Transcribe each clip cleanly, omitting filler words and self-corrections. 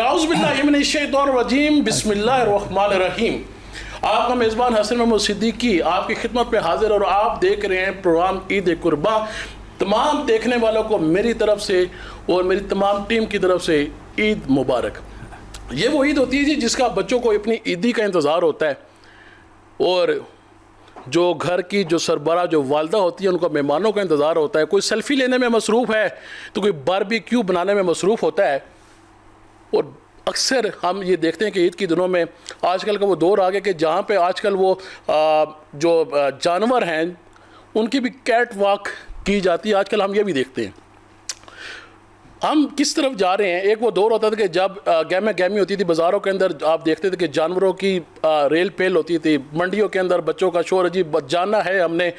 اعوذ باللہ من الشیطان الرجیم بسم اللہ الرحمن الرحیم. آپ کا میزبان حسن محمود صدیقی آپ کی خدمت میں حاضر اور آپ دیکھ رہے ہیں پروگرام عید قرباں. تمام دیکھنے والوں کو میری طرف سے اور میری تمام ٹیم کی طرف سے عید مبارک. یہ وہ عید ہوتی ہے جی جس کا بچوں کو اپنی عیدی کا انتظار ہوتا ہے اور جو گھر کی جو سربراہ جو والدہ ہوتی ہے ان کو مہمانوں کا انتظار ہوتا ہے. کوئی سیلفی لینے میں مصروف ہے تو کوئی باربیکیو بنانے میں مصروف ہوتا ہے. اور اکثر ہم یہ دیکھتے ہیں کہ عید کے دنوں میں آج کل کا وہ دور آ گیا کہ جہاں پہ آج کل وہ جو جانور ہیں ان کی بھی کیٹ واک کی جاتی ہے. آج کل ہم یہ بھی دیکھتے ہیں. ہم کس طرف جا رہے ہیں؟ ایک وہ دور ہوتا تھا کہ جب گہمہ گہمی ہوتی تھی بازاروں کے اندر, آپ دیکھتے تھے کہ جانوروں کی ریل پیل ہوتی تھی. منڈیوں کے اندر بچوں کا شور عجیب, جانا ہے ہم نے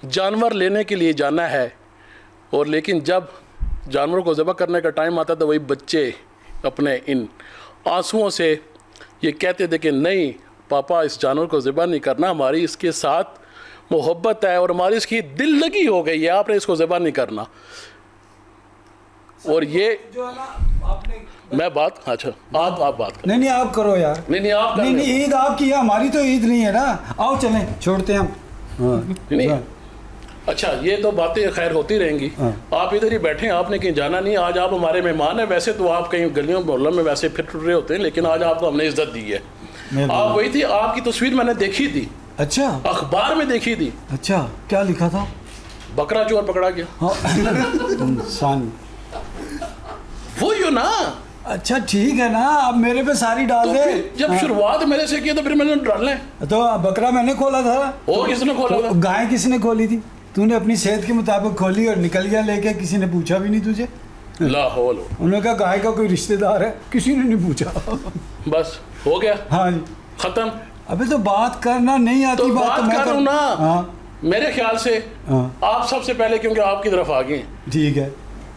جانور لینے کے لیے جانا ہے. اور لیکن جب جانوروں کو ذبح کرنے کا ٹائم آتا تھا وہی بچے اپنے ان آنسوؤں سے یہ کہتے تھے کہ نہیں پاپا اس جانور کو ذبح نہیں کرنا, ہماری اس کے ساتھ محبت ہے اور ہماری اس کی دل لگی ہو گئی ہے, آپ نے اس کو ذبح نہیں کرنا. اور یہ جو ہے نا آپ نے میں بات اچھا آپ بات کریں. نہیں آپ کرو یار. نہیں آپ کریں. نہیں عید آپ کی ہے, ہماری تو عید نہیں ہے نا. آؤ چلیں چھوڑتے ہیں ہم. نہیں اچھا یہ تو باتیں خیر ہوتی رہیں گی. آپ ادھر ہی بیٹھے ہیں, آپ نے کہیں جانا نہیں. آج آپ ہمارے مہمان ہیں. ویسے تو آپ کہیں گلیوں محلوں میں ویسے پھر رہے ہوتے ہیں لیکن آج آپ کو ہم نے عزت دی ہے. آپ وہی تھی, آپ کی تصویر میں نے دیکھی تھی. اچھا اخبار میں دیکھی تھی. اچھا کیا لکھا تھا؟ بکرا چور پکڑا گیا. انسان وہی ہو نا. اچھا ٹھیک ہے نا, اب میرے پہ ساری ڈال دے. جب شروعات میرے سے کی تو پھر میں نے ڈالنا ہے. تو بکرا میں نے کھولا تھا. اور کس نے کھولا تھا؟ گائے کس نے کھولی تھی؟ تو نے اپنی صحت کے مطابق کھولی اور نکل گیا لے کے, کسی نے پوچھا بھی نہیں تجھے. لا حول. انہوں نے کہا گائے کا کوئی رشتہ دار ہے, کسی نے نہیں پوچھا. بس ہو گیا. ہاں جی ختم. ابھی تو بات کرنا نہیں آتی. تو بات کروں نا. ہاں میرے خیال سے آپ سب سے پہلے کیونکہ آپ کی طرف آ گئے ہیں. ٹھیک ہے,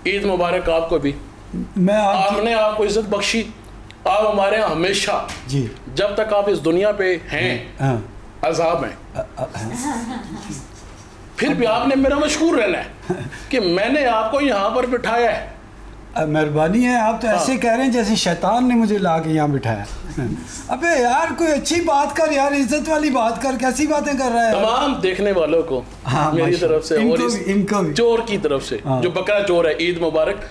عید مبارک آپ کو بھی. میں آپ نے آپ کو عزت بخشی. آپ ہمارے یہاں ہمیشہ جی جب تک آپ اس دنیا پہ ہیں عذاب ہیں, پھر بھی آپ نے میرا مشکور رہنا ہے کہ میں نے آپ کو یہاں پر بٹھایا ہے. مہربانی ہے. آپ تو ایسے کہہ رہے ہیں جیسے شیطان نے مجھے لا کے یہاں بٹھایا. ابے یار کوئی اچھی بات کر یار, عزت والی بات کر. کیسی باتیں کر رہا ہے؟ تمام دیکھنے والوں کو میری طرف سے اور اس چور کی طرف سے جو بکرا چور ہے, عید مبارک.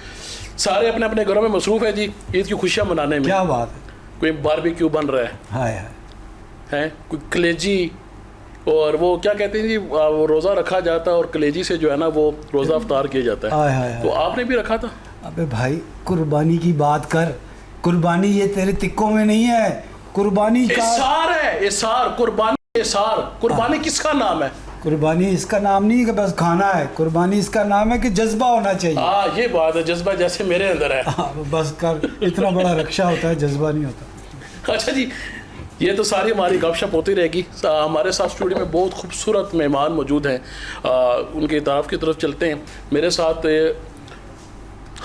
سارے اپنے اپنے گھروں میں مصروف ہے جی عید کی خوشیاں منانے میں. کیا بات ہے. کوئی باربیکیو بن رہا ہے, ہائے ہیں کوئی کلیجی, اور وہ کیا کہتے ہیں جی وہ روزہ رکھا جاتا ہے اور کلیجی سے جو ہے نا وہ روزہ افطار کیا جاتا ہے. تو آپ نے بھی رکھا تھا. ابے بھائی قربانی کی بات کر. قربانی یہ تیرے تکوں میں نہیں ہے. قربانی کا اثار ہے. اثار قربانی. اثار قربانی کس کا نام ہے؟ قربانی اس کا نام نہیں ہے کہ بس کھانا ہے. قربانی اس کا نام ہے کہ جذبہ ہونا چاہیے. ہاں یہ بات ہے, جذبہ جیسے میرے اندر ہے. بس کر, اتنا بڑا رکشہ ہوتا ہے, جذبہ نہیں ہوتا. اچھا جی یہ تو ساری ہماری گپ شپ ہوتی رہے گی. ہمارے ساتھ اسٹوڈیو میں بہت خوبصورت مہمان موجود ہیں, ان کے تعارف کی طرف چلتے ہیں. میرے ساتھ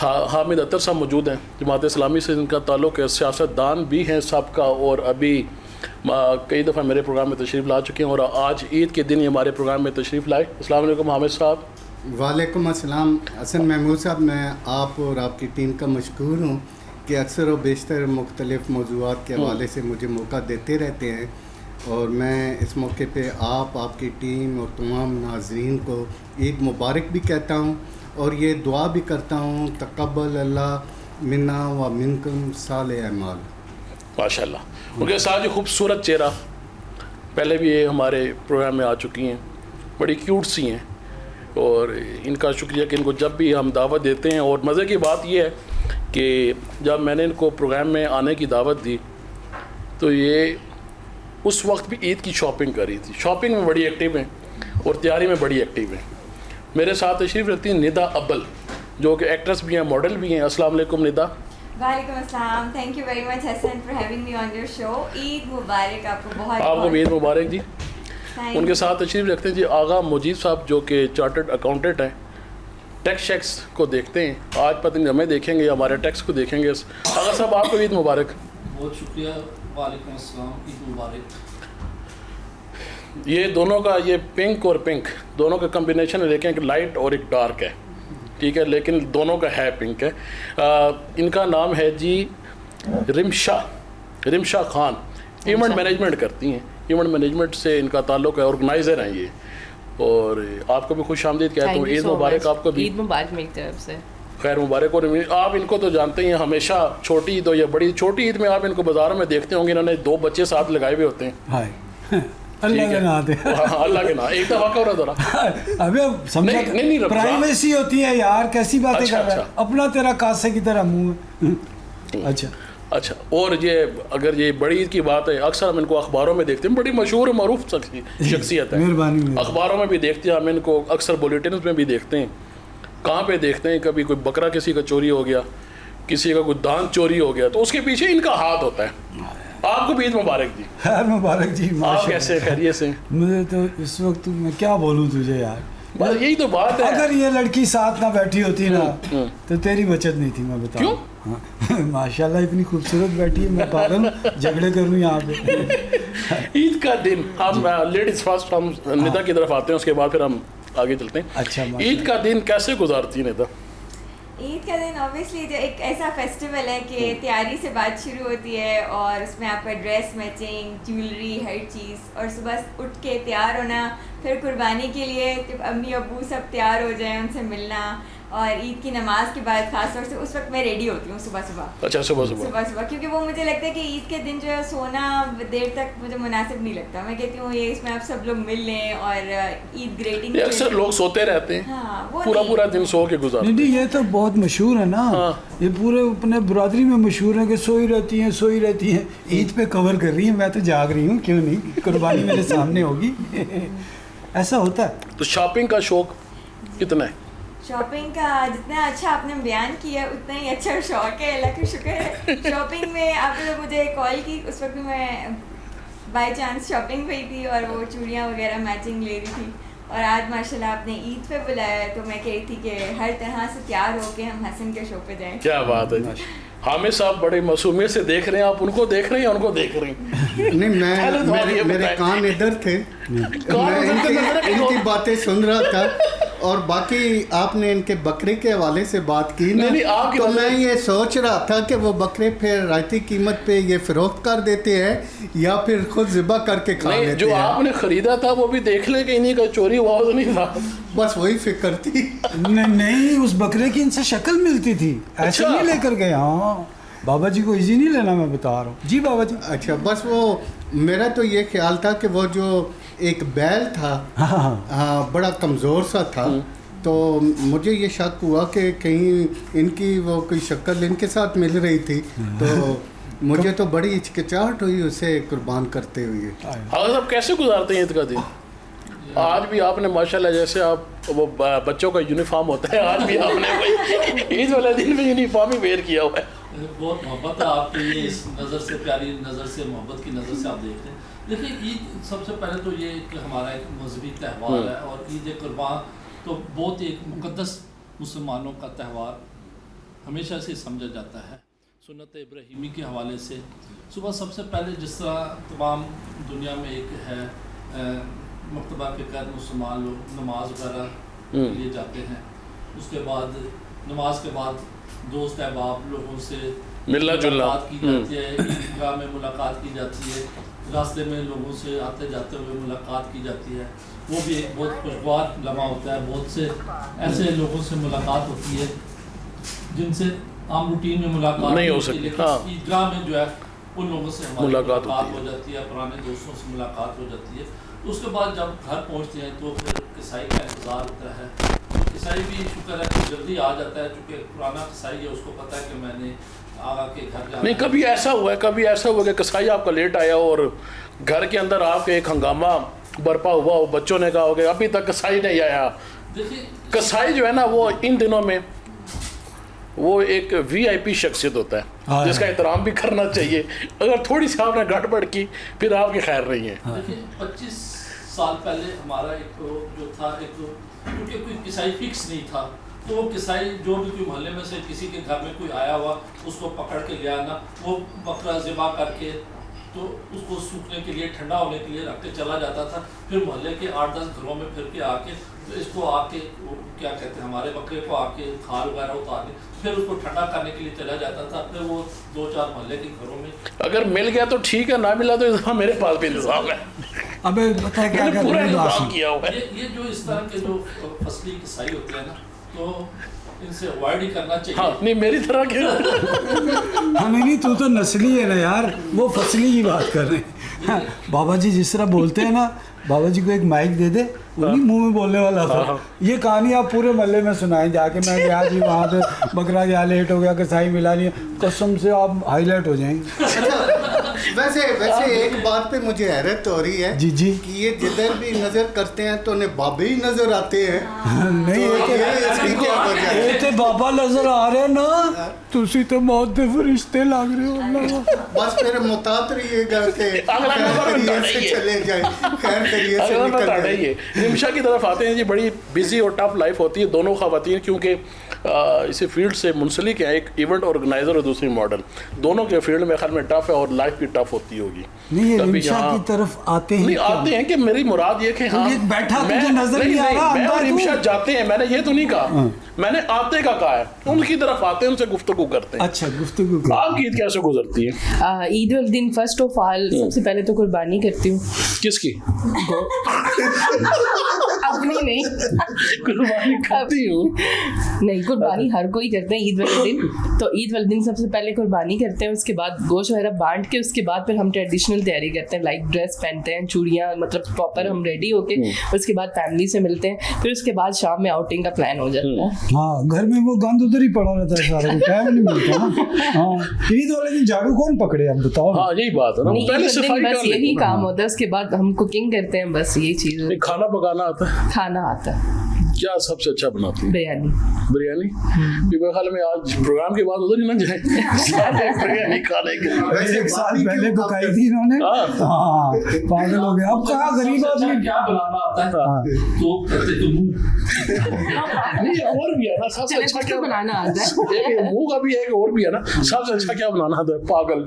حامد عطر صاحب موجود ہیں, جماعت اسلامی سے ان کا تعلق ہے, سیاست دان بھی ہیں سب کا, اور ابھی کئی دفعہ میرے پروگرام میں تشریف لا چکے ہیں اور آج عید کے دن ہی ہمارے پروگرام میں تشریف لائے. السلام علیکم حامد صاحب. وعلیکم السلام. حسن محمود صاحب, میں آپ اور آپ کی ٹیم کا مشکور ہوں کہ اکثر و بیشتر مختلف موضوعات کے حوالے سے مجھے موقع دیتے رہتے ہیں, اور میں اس موقع پہ آپ کی ٹیم اور تمام ناظرین کو عید مبارک بھی کہتا ہوں اور یہ دعا بھی کرتا ہوں تقبل اللہ منا و منکم صالح اعمال. ماشاء اللہ. ان کے ساتھ جو خوبصورت چہرہ, پہلے بھی یہ ہمارے پروگرام میں آ چکی ہیں, بڑی کیوٹ سی ہیں, اور ان کا شکریہ کہ ان کو جب بھی ہم دعوت دیتے ہیں. اور مزے کی بات یہ ہے کہ جب میں نے ان کو پروگرام میں آنے کی دعوت دی تو یہ اس وقت بھی عید کی شاپنگ کر رہی تھی. شاپنگ میں بڑی ایکٹیو ہیں اور تیاری میں بڑی ایکٹیو ہیں. میرے ساتھ تشریف رکھتی ہیں ندا ابل, جو کہ ایکٹریس بھی ہیں, ماڈل بھی ہیں. السلام علیکم ندا. وعلیکم السلام. Thank you very much Hasan for having me on your show. Eid مبارک آپ کو. بہت آپ کو بھی عید مبارک جی. ان کے ساتھ تشریف رکھتے ہیں جی آغا مجید صاحب, جو کہ چارٹرڈ اکاؤنٹنٹ ہیں, ٹیکس شیکس کو دیکھتے ہیں. آج پتہ نہیں ہمیں دیکھیں گے یا ہمارے ٹیکس کو دیکھیں گے. آغا صاحب آپ کو عید مبارک. بہت شکریہ. وعلیکم السلام. عید مبارک. یہ دونوں کا یہ پنک اور پنک دونوں کا کمبینیشن ہے, دیکھیں کہ لائٹ اور ایک ڈارک ہے, ٹھیک ہے, لیکن دونوں کا ہے پنک ہے. ان کا نام ہے جی رمشا خان ایونٹ مینجمنٹ کرتی ہیں. ایونٹ مینجمنٹ سے ان کا تعلق ہے, آرگنائزر ہیں یہ. اور آپ کو بھی خوش آمدید کہتا ہوں. عید مبارک آپ کو بھی. عید مبارک میری طرف سے. خیر مبارک. اور آپ ان کو تو جانتے ہی ہیں, ہمیشہ چھوٹی عید ہو یا بڑی, چھوٹی عید میں آپ ان کو بازاروں میں دیکھتے ہوں گے, انہوں نے 2 بچے ساتھ لگائے ہوئے ہوتے ہیں. اللہ کے نام دے. اللہ کے نام. ایک دفعہ کا ذرا ابھی سمجھا پرائیویسی ہوتی ہے یار, کیسی باتیں کر رہا ہے, اپنا تیرا کاسے کی طرح منہ. اچھا. اور یہ اگر یہ بڑی عید کی بات ہے, اکثر ہم ان کو اخباروں میں دیکھتے ہیں, بڑی مشہور معروف شخصیت ہے, اخباروں میں بھی دیکھتے ہیں ہم ان کو, اکثر بلیٹنز میں بھی دیکھتے ہیں. کہاں پہ دیکھتے ہیں, کبھی کوئی بکرا کسی کا چوری ہو گیا, کسی کا کوئی دانت چوری ہو گیا, تو اس کے پیچھے ان کا ہاتھ ہوتا ہے. آپ کو بھی عید مبارک جی. خیر مبارک جی. آپ کیسے خیریت سے؟ مجھے تو اس وقت میں کیا بولوں تجھے یار, بس یہی تو بات ہے. اگر یہ لڑکی ساتھ نہ بیٹھی ہوتی نا تو تیری بچت نہیں تھی, میں بتاؤں. ماشاء اللہ اتنی خوبصورت بیٹھی ہے, میں پاگل جھگڑے کروں یہاں پہ. عید کا دن ہم لیڈیز فرسٹ, ہم ندا کی طرف آتے ہیں, اس کے بعد پھر ہم آگے چلتے ہیں. اچھا. عید کا دن کیسے گزارتی ہیں ندا؟ عید کا دن اوبیسلی جو ایک ایسا فیسٹیول ہے کہ تیاری سے بات شروع ہوتی ہے, اور اس میں آپ کا ڈریس میچنگ, جیولری, ہر چیز, اور صبح اٹھ کے تیار ہونا, پھر قربانی کے لیے جب امی ابو سب تیار ہو جائیں ان سے ملنا, اور عید کی نماز کے بعد خاص طور سے اس وقت میں ریڈی ہوتی ہوں صبح. اچھا صبح, کیونکہ وہ مجھے لگتا ہے کہ عید کے دن جو ہے سونا دیر تک مجھے مناسب نہیں لگتا. میں کہتی ہوں یہ اس میں آپ سب لوگ مل لیں اور عید گریٹنگ. اکثر لوگ سوتے رہتے ہیں, پورا دن سو کے گزارتے. نہیں, یہ تو بہت مشہور ہے نا, یہ پورے اپنے برادری میں مشہور ہے کہ سوئی رہتی ہیں. عید پہ کور کر رہی ہیں, میں تو جاگ رہی ہوں, کیوں نہیں, قربانی میرے سامنے ہوگی. ایسا ہوتا ہے. تو شاپنگ کا شوق کتنا ہے؟ شاپنگ کا جتنا اچھا آپ نے بیان کیا اتنا ہی اچھا شوق ہے, اللہ کا شکر ہے. شاپنگ میں آپ نے مجھے کال کی, اس وقت میں بائی چانس شاپنگ پہ ہی تھی, اور وہ چوڑیاں وغیرہ میچنگ لے رہی تھی. اور آج ماشاء اللہ آپ نے عید پہ بلایا ہے, تو میں کہی تھی کہ ہر طرح سے تیار ہو کے ہم حسن کے شو پہ جائیں. کیا بات ہے جی. حامد صاحب بڑے معصومیت سے دیکھ رہے ہیں, آپ ان کو دیکھ رہے ہیں, ان کو دیکھ رہے ہیں. نہیں, میرے کان ادھر تھے, میں ان کی باتیں سن رہا تھا, اور باقی آپ نے ان کے بکرے کے حوالے سے بات کی نا, تو میں یہ سوچ رہا تھا کہ وہ بکرے پھر رائتی قیمت پہ یہ فروخت کر دیتے ہیں یا پھر خود ذبح کر کے کھا لیتے ہیں. جو آپ نے خریدا تھا وہ بھی دیکھ لیں کہ انہیں کا چوری ہوا تو نہیں تھا, بس وہی فکر تھی. نہیں, اس بکرے کی ان سے شکل ملتی تھی, ایسے نہیں لے کر گئے. ہاں بابا جی کو ایزی نہیں لینا, میں بتا رہا ہوں. جی بابا جی. اچھا, بس وہ میرا تو یہ خیال تھا کہ وہ جو ایک بیل تھا, ہاں, بڑا کمزور سا تھا, تو مجھے یہ شک ہوا کہ کہیں ان کی وہ کوئی شکل ان کے ساتھ مل رہی تھی, تو مجھے تو بڑی ہچکچاہٹ ہوئی اسے قربان کرتے ہوئے. حضرت آپ کیسے گزارتے ہیں عید کا دن؟ آج بھی آپ نے ماشاءاللہ, جیسے آپ وہ بچوں کا یونیفارم ہوتا ہے, آج بھی آپ نے عید والے دن میں یونیفارم ہی ویئر کیا ہوا ہے. بہت محبت ہے آپ کے لیے, اس نظر سے, پیاری نظر سے, محبت کی نظر سے آپ دیکھتے ہیں. دیکھیے عید سب سے پہلے تو یہ کہ ہمارا ایک مذہبی تہوار ہے, اور عید قربان تو بہت ایک مقدس مسلمانوں کا تہوار ہمیشہ سے سمجھا جاتا ہے. سنت ابراہیمی کے حوالے سے صبح سب سے پہلے جس طرح تمام دنیا میں ایک ہے مکتبہ کے غیر مسلمان لوگ نماز وغیرہ لیے جاتے ہیں, اس کے بعد نماز کے بعد دوست احباب لوگوں سے ملاقات کی جاتی ہے, عیدگاہ میں ملاقات کی جاتی ہے, راستے میں لوگوں سے آتے جاتے ہوئے ملاقات کی جاتی ہے. وہ بھی ایک بہت خوشگوار لمحہ ہوتا ہے. بہت سے ایسے لوگوں سے ملاقات ہوتی ہے جن سے عام روٹین میں ملاقات نہیں ہو سکتی, لیکن عیدگاہ میں جو ہے ان لوگوں سے ہماری ملاقات ہو جاتی ہے, پرانے دوستوں سے ملاقات ہو جاتی ہے. اس کے بعد جب گھر پہنچتے ہیں تو پھر کسائی کا انتظار ہوتا ہے. کسائی بھی شکر ہے کہ جلدی آ جاتا ہے, چونکہ پرانا کسائی ہے, اس کو پتہ ہے کہ میں نے آگا کے گھر جانا. نہیں, کبھی ایسا ہوا کہ کسائی آپ کا لیٹ آیا اور گھر کے اندر آپ کے ایک ہنگامہ برپا ہوا ہو, بچوں نے کہا ہو کہ ابھی تک کسائی نہیں آیا. کسائی جو ہے نا وہ ان دنوں میں وہ ایک VIP شخصیت ہوتا ہے جس کا احترام بھی کرنا چاہیے. اگر تھوڑی سی آپ نے گڑبڑ کی پھر آپ کی خیر نہیں ہے. دیکھیے 25 سال پہلے ہمارا ایک جو تھا, ایک کیونکہ کوئی کسائی فکس نہیں تھا, تو وہ کسائی جو بھی کوئی محلے میں سے کسی کے گھر میں کوئی آیا ہوا اس کو پکڑ کے لے آنا, وہ بکرا ذبح کر کے تو اس کو سوکھنے کے لیے, ٹھنڈا ہونے کے لیے رکھ کے چلا جاتا تھا. پھر محلے کے 8-10 گھروں میں پھر کے آ کے اس کو آ کے क्या कहते हैं हमारे बकरे को आके खाल वगैरह उतारने, फिर उसको ठंडा करने के लिए चला जाता था अपने वो 2-4 मोहल्ले के घरों में। अगर मिल गया तो ठीक है, ना मिला तो इस दफा मेरे पास भी इंतजाम है। अबे पता है क्या मैंने पूरा करते इंतजाम हैं, किया हुआ है। ये जो इस तरह के जो फसली किसाई होते हैं ना, तो इनसे अवॉइड ही करना चाहिए। हाँ नहीं मेरी तरह के हाँ नहीं तू तो नस्ली है ना यार, वो फसली की बात कर रहे हैं। हाँ, बाबा जी जिस तरह बोलते हैं ना, बाबा जी को एक माइक दे दे, उन्हीं मुंह में बोलने वाला था। ये कहानी आप पूरे मोहल्ले में सुनाएं जाके, मैं गया जी वहाँ पे बकरा गया, लेट हो गया, कसाई मिला नहीं, कसम से आप हाईलाइट हो जाएंगे। वैसे एक बात पे मुझे हैरत हो रही है जी जी कि ये जिधर भी नजर करते हैं तो उन्हें बाबे ही नजर आते हैं। नहीं तो ये इसकी क्या वजह है? ये तो बाबा नजर आ रहे हैं ना, तुसी तो मौत दे फरिश्ते लग रहे हो अल्लाह। बस फिर मुतात रहिएगा कि अगला नंबर खैर बता करिए से रही है। चले जाए, खैर करिए से अगर निकल बता जाए। रही है निमिशा की तरफ आते हैं जी। बड़ी बिजी और टफ लाइफ होती है दोनों खवातीन, क्योंकि इसी फील्ड से मुंसलिक है, एक इवेंट ऑर्गेनाइजर और दूसरी मॉडल, दोनों के फील्ड में ख्याल में टफ है और लाइफ भी टफ होती होगी। नहीं ये तभी रिमशा यहाँ- की तरफ आते हैं नहीं क्या? आते हैं कि मेरी मुराद ये कि हाँ ये बैठा मैं- तुझे नजर नहीं आ रहा, मैं अंदर और तू? रिमशा जाते हैं, मैंने ये तो नहीं कहा, मैंने आते का कहा है, उनकी तरफ आते हैं, उनसे गुफ्तगू करते हैं। अच्छा गुफ्तगू कर। आपकी ईद कैसे गुजरती है? ईद वाले दिन फर्स्ट ऑफ ऑल सबसे पहले तो कुर्बानी करती हूँ। किसकी? अपनी नहीं, कुर्बानी करती हूँ। नहीं कुर्बानी हर कोई करते हैं ईद वाले दिन। तो ईद वाले दिन सबसे पहले कुर्बानी करते हैं, उसके बाद गोश्त वगैरह बांट के उसके बाद फिर हम ट्रेडिशनल तैयारी करते हैं, लाइक ड्रेस पहनते हैं, चूड़ियाँ, मतलब प्रॉपर हम रेडी होके उसके बाद फैमिली से मिलते हैं, फिर उसके बाद शाम में आउटिंग का प्लान हो जाता है। हाँ घर में वो गंद उधर ही पड़ा रहता है सारा, टाइम नहीं मिलता ना। हाँ ईद वाले दिन झाड़ू कौन पकड़े, आप बताओ। हाँ यही बात है ना, नहीं, पहले ईद वाले सफाई दिन कर बस लेते यही हैं। काम होता है, उसके बाद हम कुकिंग करते हैं, बस यही चीज़। नहीं, खाना पकाना आता है? खाना आता है, क्या सबसे अच्छा बनाती है? बिरयानी। बिरयानी? ये मेरे ख्याल में आज प्रोग्राम के बाद उधर ही ना जाए बिरयानी खाने के लिए। वैसे एक साल बाकी पहले क्यों पकाई करते थी इन्होंने। हाँ। हाँ पागल हो गए, अब कहाँ गरीब सबसे अच्छा आदमी। क्या बनाना आता है? हाँ। तो कहते तो मुंह। नहीं और भी है ना सबसे चले अच्छा कुछ क्या तो बनाना आता है। एक मुंह का भी है, एक और भी है ना सबसे अच्छा क्या बनाना आता है? पागल।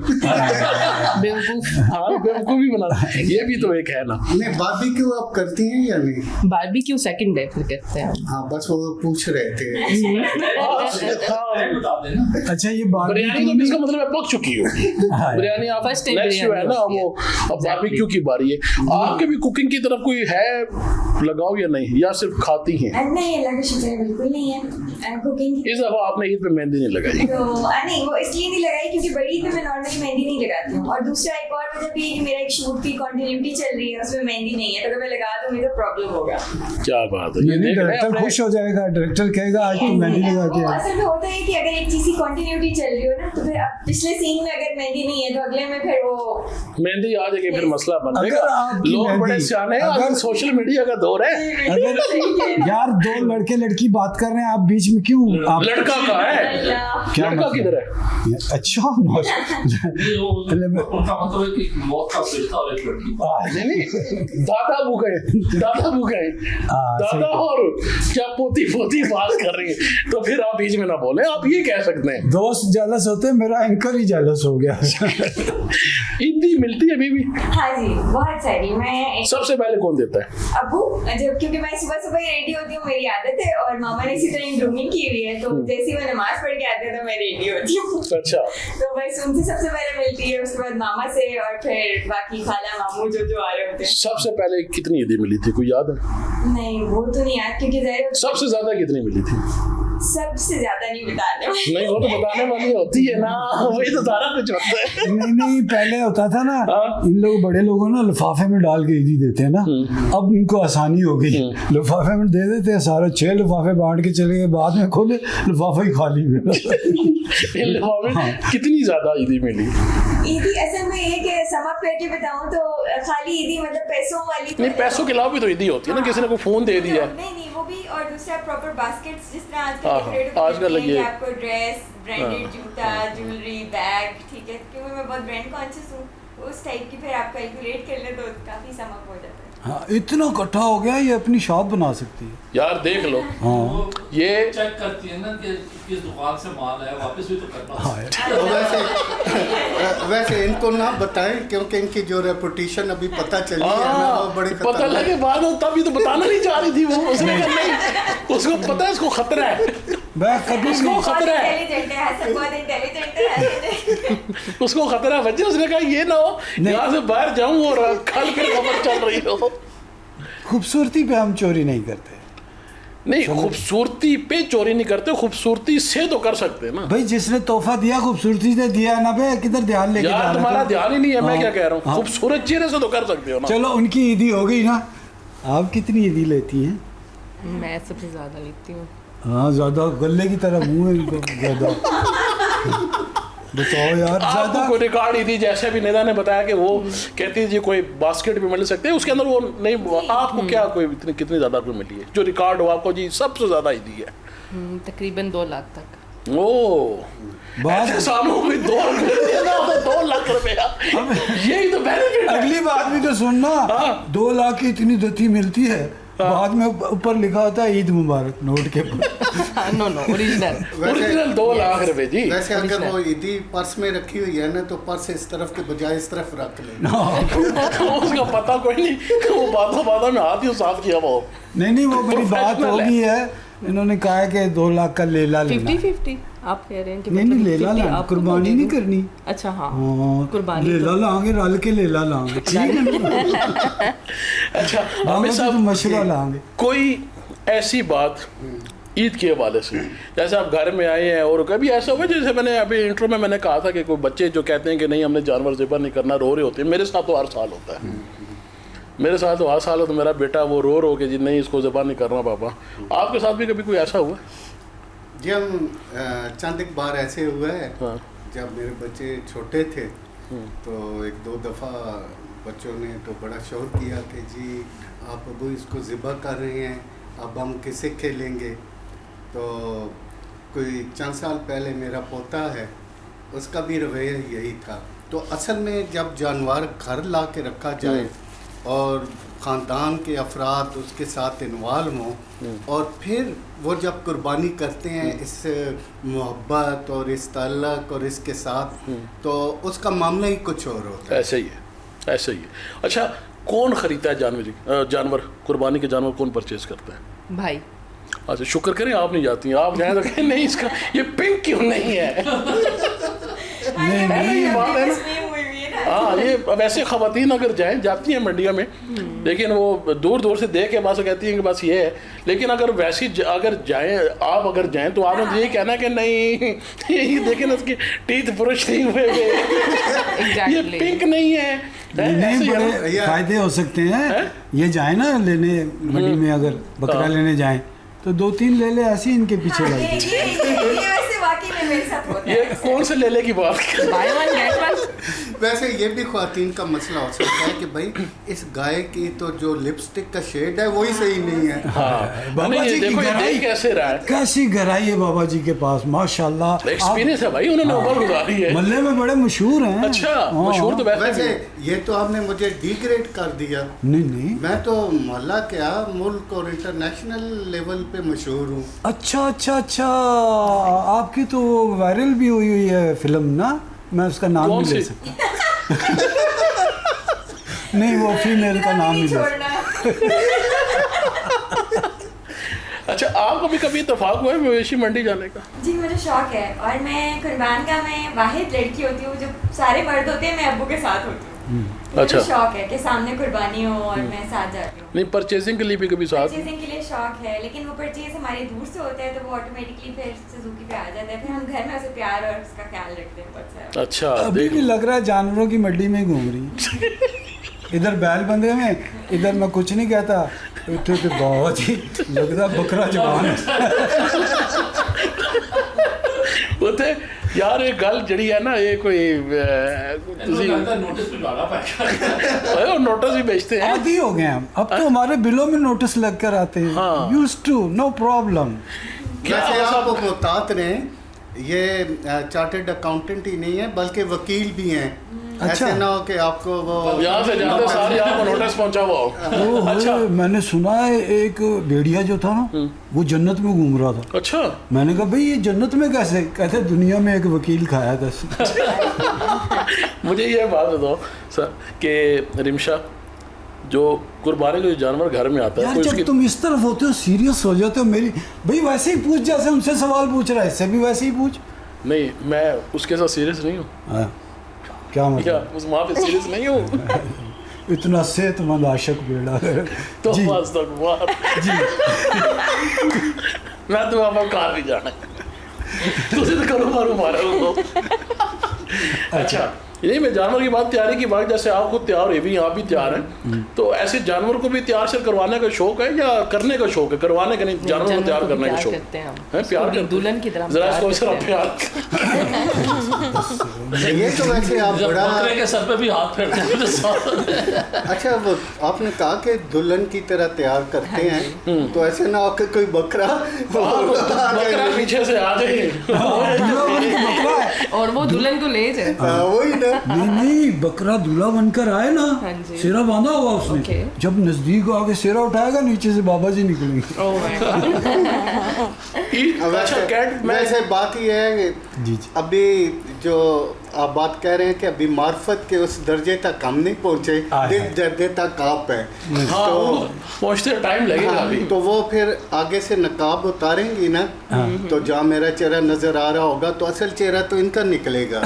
बेवकूफ। हाँ बेवकूफी बनाना, ये भी तो एक है ना। नहीं बारबेक्यू आप करती हैं या नहीं? बारबेक्यू सेकंड डे फिर करते हैं हम। हाँ बस वो पूछ रहे थे। टाइम बता देना। अच्छा ये बिरयानी तो इसका मतलब है पक चुकी होगी। हाँ। बिरयानी आप First time नेक्स्ट जो है ना बिरयानी वो अब बारबेक्यू की बारी है। आपके भी कुकिंग की तरफ कोई है लगाओ या नहीं, या सिर्फ खाती हैं? नहीं अल्लाह का शुक्र है बिल्कुल नहीं है कुकिंग। इस दफा आपने ईद पे मेहंदी नहीं लगाई? तो नहीं वो इसलिए नहीं लगाई क्योंकि बड़ी ईद में मैं नॉर्मली मेहंदी नहीं लगाती हूँ, और दूसरा एक और वजह भी है कि मेरा एक शूट की कंटिन्यूटी चल रही है, उसमें मेहंदी नहीं है, तो अगर मैं लगा दूंगी तो प्रॉब्लम होगा। क्या बात है, ये नहीं डायरेक्टर खुश हो जाएगा, डायरेक्टर कहेगा आज तुम मेहंदी लगा के वो आ। असल में होता है कि अगर एक चीज की कंटिन्यूटी चल रही हो ना, तो फिर अब पिछले सीन में अगर मेहंदी नहीं है तो अगले में फिर वो मेहंदी आ जाएगी, फिर मसला बन अगर जाएगा। आपकी लोग बड़े मेहंदी- सियाने हैं, अगर- आजकल सोशल मीडिया का दौर है। अगर यार दो लड़के लड़की बात कर रहे हैं, आप बीच में क्यों? आप लड़का कहाँ है? अल्लाह। क्या लड़का मतलब? किधर है? अच्छा ये उनका मतलब है कि मौत का रिश्ता और एक लड़की। नहीं नहीं दादा भूखे, दादा भूखे, दादा सही। और क्या पोती पोती बात कर रही है, तो फिर आप बीच में ना बोले, आप ये कह सकते हैं। दोस्त जेलस होते हैं, मेरा एंकर ही जेलस हो गया। ईदी मिलती है अभी भी? हाँ जी बहुत सारी। मैं सबसे पहले कौन देता है? अबू, जब क्योंकि मैं सुबह सुबह रेडी होती हूँ, मेरी आदत है, और मामा ने इसी तरह ग्रूमिंग की हुई है, तो जैसे ही मैं नमाज पढ़ के आती हूँ तो मैं रेडी होती हूँ। अच्छा तो बस उनसे सबसे पहले मिलती है, उसके बाद मामा से, और फिर बाकी खाला मामू जो आ रहे होते हैं। सबसे पहले कितनी ईदी मिली थी, कोई याद है? नहीं वो तो नहीं याद, क्योंकि ज़ाहिर सबसे ज्यादा कितनी मिली थी? सबसे ज्यादा नहीं बताने वाली। नहीं वो तो बताने वाली होती है ना, वही तो सारा कुछ होता है। नहीं नहीं पहले होता था ना, हाँ। इन लोग बड़े लोगों ना लिफाफे में डाल के ईदी देते हैं ना, अब इनको आसानी हो गई, लिफाफे में दे देते हैं, सारे 6 लिफाफे बांट के चले गए, बाद में खोले लिफाफा ही खाली इन लिफाफे में कितनी ज्यादा ईदी मिली? ईदी असल में ये कि समअप करके बताऊं तो खाली ईदी मतलब पैसों वाली तो नहीं पैसों के अलावा भी तो ईदी होती है ना, किसी ने कोई फोन दे दिया। नहीं वो भी, और दूसरा प्रॉपर बास्केट्स जिस तरह आजकल हाँ, डेकोरेटिव आजकल मिलते हैं ये- कि आपको ड्रेस, ब्रांडेड जूता, ज्वेलरी, बैग, ठीक है, क्योंकि मैं बहुत ब्रांड कॉन्शियस हूँ, उस टाइप की फिर आप कैलकुलेट कर ले तो काफी समअप हो जाता है। हाँ इतना इकट्ठा हो गया, ये अपनी शॉप बना सकती है। यार देख लो, हाँ ये चेक करती है ना कि किस दुकान से माल है, वापस भी तो करना। तो वैसे इनको ना बताएं क्योंकि इनकी जो रेपुटेशन अभी पता चली है ना वो बड़ी पता लगे बाद में, तभी तो बताना नहीं चाह रही थी वो, उसने कहा नहीं, उसको पता है इसको खतरा है, मैं कभी उसको नहीं, खतरा है, इंटेलिजेंट है हसन, बहुत इंटेलिजेंट है। उसको खतरा है बच्चे। उसने कहा ये ना हो यहाँ से बाहर जाऊं और कल फिर खबर चल रही हो। खूबसूरती पे हम चोरी नहीं करते नहीं, खूबसूरती पे चोरी नहीं करते, खूबसूरती से तो कर सकते हैं ना भाई। जिसने तोहफा दिया खूबसूरती से दिया ना भाई, किधर ध्यान लेके जा यार रहे तुम्हारा थे? ध्यान ही नहीं है, मैं हाँ, क्या कह रहा हूँ, हाँ। खूबसूरत चेहरे से तो कर सकते हो ना। चलो उनकी ईदी हो गई ना, आप कितनी ईदी लेती हैं? मैं सबसे ज्यादा लेती हूँ। हाँ ज्यादा, गले की तरह मुंह है इनको ज्यादा। बताओ यार, आपको ज्यादा कोई रिकॉर्ड ही थी, जैसे अभी निदा ने बताया कि वो कहती है जी कोई बास्केट भी मिल सकते हैं, उसके अंदर वो नहीं, आपको क्या कोई इतनी कितनी ज्यादा रुपये मिली है जो रिकॉर्ड हो आपको जी सबसे ज्यादा ही दी है? तकरीबन 2 लाख तक। ओ बात ऐसे सामने कोई 2 लाख 2 लाख रुपया, यही तो बेनिफिट है। अगली बात भी तो सुनना, हाँ। 2 लाख की इतनी दत्ती मिलती है, बाद में ऊपर लिखा होता है ईद मुबारक नोट के ऊपर। नो ओरिजिनल ओरिजिनल 2 लाख रुपए जी। वैसे अगर वो ईदी पर्स में रखी हुई है ना तो पर्स इस तरफ के बजाय इस तरफ रख लेना। उसका पता कोई नहीं, वो बातों में हाथ ही साफ किया वो। नहीं वो मेरी बात Professional होगी है, इन्होंने कहा है कि 2 लाख का लेला लेना। 50-50 आप कह रहे हैं कि नहीं मतलब लेला 50 लाना, आपको कुर्बानी दे नहीं दूं? करनी। अच्छा हाँ हाँ, कुर्बानी लेला लाएंगे, रल के लेला लाएंगे, ठीक है ना? अच्छा हमें हमें तो साहब मशवरा लाएंगे। कोई ऐसी बात ईद के हवाले से, जैसे आप घर में आए हैं और कभी ऐसा हुआ, जैसे मैंने अभी इंट्रो में मैंने कहा था कि कोई बच्चे जो कहते हैं कि नहीं हमने जानवर ज़िबा नहीं करना, रो रहे होते हैं। मेरे साथ तो हर साल होता है, मेरे साथ तो हर साल हो, तो मेरा बेटा वो रो के जी नहीं इसको ज़िबा नहीं करना पापा। आपके साथ भी कभी कोई ऐसा हुआ? जी हम चंद एक बार ऐसे हुआ है, हाँ। जब मेरे बच्चे छोटे थे तो 1-2 दफ़ा बच्चों ने तो बड़ा शोर किया कि जी आप अबू इसको ज़िबा कर रहे हैं, अब हम किसे खेलेंगे। तो कोई चंद साल पहले मेरा पोता है, उसका भी रवैया यही था। तो असल में जब जानवर घर ला के रखा जाए और ख़ानदान के अफराद उसके साथ इन्वॉल्व हों और फिर वो जब कुर्बानी करते हैं इस मोहब्बत और इस ताल्लुक़ और इसके साथ, तो उसका मामला ही कुछ और होता है। ऐसे ही है, ऐसे ही है। अच्छा कौन ख़रीदता है जानवर कुर्बानी के जानवर कौन परचेज़ करता है? भाई। अच्छा शुक्र करें आप नहीं जाती हैं, आप जाएँ तो कहें नहीं इसका ये पिंक क्यों नहीं है। नहीं, ये बात है ना। हाँ ये वैसे ख़वातीन अगर जाती हैं मंडियों में, लेकिन वो दूर दूर से देख के बस कहती हैं कि बस ये है। लेकिन अगर वैसी अगर जाएं तो आपने यही कहना कि नहीं ये देखें ना उसकी टीथ ब्रश नहीं हुए ये पिंक नहीं है। नहीं बड़े फायदे हो सकते हैं। ये जाए ना लेने मंडी में, अगर बकरा लेने जाएं तो 2-3 ले ले ऐसे ही इनके पीछे लग ये वैसे वाकई में मेरे साथ होता है। ये कौन से लेले की बात कर? Buy one get one। वैसे ये भी ख्वातीन का मसला हो सकता है कि भाई इस गाय की तो जो लिपस्टिक का शेड है वही सही नहीं है। हाँ बाबा नहीं, जी की देखो ये गहराई देख कैसे रहा है, कैसी गहराई है बाबा जी के पास, माशाल्लाह। एक्सपीरियंस है भाई, उन्होंने उम्र गुजारी है। मल्ले में बड़े मशहूर हैं। अच्छा हाँ। मशहूर तो वैसे वैसे भी। ये तो आपने मुझे डिग्रेड कर दिया। नहीं मैं तो मोहल्ला क्या मुल्क और इंटरनेशनल लेवल पे मशहूर हूँ। अच्छा आपकी तो वायरल भी हुई है फिल्म ना, मैं उसका नाम कौन नहीं ले सी? सकता। नहीं वो फीमेल का नाम नहीं ले सकता। अच्छा आपको भी कभी इत्तेफाक हुआ है मवेशी मंडी जाने का? जी मुझे शौक है, और मैं कुर्बान का मैं वाहिद लड़की होती हूँ जो सारे मर्द होते हैं मैं अब्बू के साथ होती हूँ। अच्छा। मुझे शौक है कि सामने कुर्बानी हो और मैं साथ जाती हूँ। नहीं परचेजिंग के लिए भी कभी साथ? परचेजिंग के लिए शौक है, लेकिन वो परचेज हमारे दूर से होता है तो वो ऑटोमेटिकली फिर सुजुकी पे आ जाता है, फिर हम घर में उसे प्यार और उसका ख्याल रखते हैं बहुत सारा। अच्छा अभी भी लग रहा है जानवरों की मंडी में घूम रही है। इधर बैल बंधे में, इधर मैं कुछ नहीं कहता, तो बहुत ही लगता बकरा जवान उते यार एक गल जड़ी है ना, ये कोई नोटिस भी लगा पाएगा। नोटिस भी बेचते हैं। आदी हो गए हम, अब तो हमारे बिलों में नोटिस लग कर आते हैं। हाँ। Used to, no problem. वैसे आपको मुहतात रहे, ये चार्टर्ड अकाउंटेंट ही नहीं है बल्कि वकील भी हैं। ऐसे ना हो कि आपको वो यहाँ से जाते सारी आपको नोटिस पहुंचा हुआ हो। अच्छा, मैंने सुना है एक भेड़िया जो था ना वो जन्नत में घूम रहा था। अच्छा, मैंने कहा भाई ये जन्नत में कैसे? कहते दुनिया में एक वकील खाया था। मुझे ये बात बताओ सर कि रिमशा जो कुर्बानी का जो जानवर घर में आता है यार कोई जब उसकी तुम इस तरफ होते हो, सीरियस हो जाते हो, मेरी भाई वैसे ही पूछ, जैसे उनसे सवाल पूछ रहा है इससे भी वैसे ही पूछ। नहीं, मैं उसके साथ सीरियस नहीं हूँ। हाँ, क्या या मतलब? उस वहाँ पे सीरियस नहीं हूँ। इतना सेहतमंद आशिक बेड़ा है। तो जी बस तक जी मैं तो आप कार नहीं जाना तुझे तो करो मारू मारा उनको। अच्छा, यही मैं जानवर की बात, तैयारी की बात, जैसे आप खुद तैयार हुए भी, आप भी तैयार हैं, तो ऐसे जानवर को भी तैयार से करवाने का शौक है या करने का शौक है? करवाने का नहीं, जानवर को तैयार करने का शौक करते हैं हम, है। प्यार करते हैं, दुल्हन की तरह जरा इसको इस तरह प्यार। ये तो वैसे आप जब बड़ा बकरे के सर पे भी हाथ फेरते हैं। अच्छा, वो आपने कहा कि दुल्हन की तरह तैयार करते हैं, तो ऐसे ना हो कि कोई बकरा बकरा पीछे से आ जाए और वो दुल्हन को ले जाए। वही ना। नहीं, बकरा दूल्हा बनकर आए ना, हाँ जी। सेरा बांधा हुआ उसने, ओके। जब नजदीक आके सेरा उठाएगा, नीचे से बाबा जी निकलेंगे। Oh my God. अच्छा, कैट मैं वैसे बात ये है कि जी जी। अभी जो आप बात कह रहे हैं कि अभी मार्फत के उस दर्जे तक हम नहीं पहुंचे, जिस दर्जे तक आप हैं, हाँ, तो पहुँचते टाइम लगेगा हाँ, अभी। तो वो फिर आगे से नकाब उतारेंगी ना, तो जहाँ मेरा चेहरा नजर आ रहा होगा तो असल चेहरा तो इनका निकलेगा।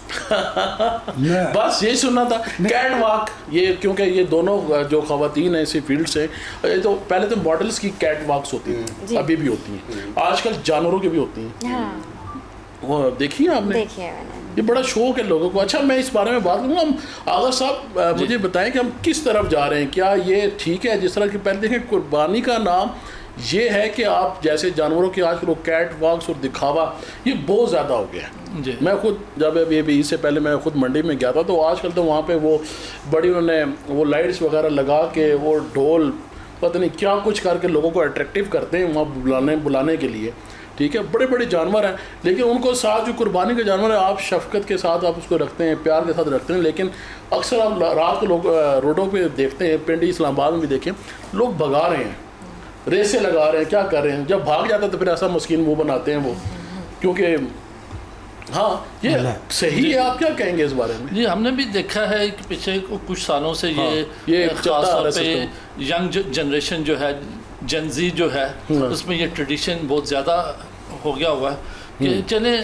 मैं बस यही सुनना था। कैट वॉक, ये क्योंकि ये दोनों जो खवातीन हैं इसी फील्ड से, ये तो पहले तो मॉडल्स की कैट वॉक्स होती थी, अभी भी होती हैं, आजकल जानवरों की भी होती हैं। हाँ, वो देखी है आपने? देखिए मैंने। ये बड़ा शौक है लोगों को। अच्छा, मैं इस बारे में बात करूँगा। हम आगा साहब मुझे बताएं कि हम किस तरफ जा रहे हैं, क्या ये ठीक है? जिस तरह की पहले देखें, कुर्बानी का नाम ये है कि आप जैसे जानवरों की आजकल कैट वॉक्स और दिखावा ये बहुत ज़्यादा हो गया है। जी। मैं खुद जब अभी इससे पहले मैं खुद मंडी में गया था, तो आजकल तो वहाँ पे वो बड़ी उन्होंने वो लाइट्स वगैरह लगा के वो ढोल पता नहीं क्या कुछ करके लोगों को अट्रैक्टिव करते हैं वहाँ बुलाने के लिए। ठीक है, बड़े बड़े जानवर हैं, लेकिन उनको साथ जो कुर्बानी के जानवर है, आप शफकत के साथ आप उसको रखते हैं, प्यार के साथ रखते हैं, लेकिन अक्सर आप रात को लोग रोडों पे देखते हैं, पिंडी इस्लामाबाद में भी देखें, लोग भगा रहे हैं, रेसे लगा रहे हैं, क्या कर रहे हैं। जब भाग जाता है तो फिर ऐसा मस्कीन मुँह बनाते हैं वो, क्योंकि हाँ ये सही है। आप क्या कहेंगे इस बारे में? जी, हमने भी देखा है कि पिछले कुछ सालों से ये चलता आ रहा खास तौर है पे यंग जनरेशन जो है, जनजी जो है, उसमें ये ट्रेडिशन बहुत ज़्यादा हो गया हुआ है कि चले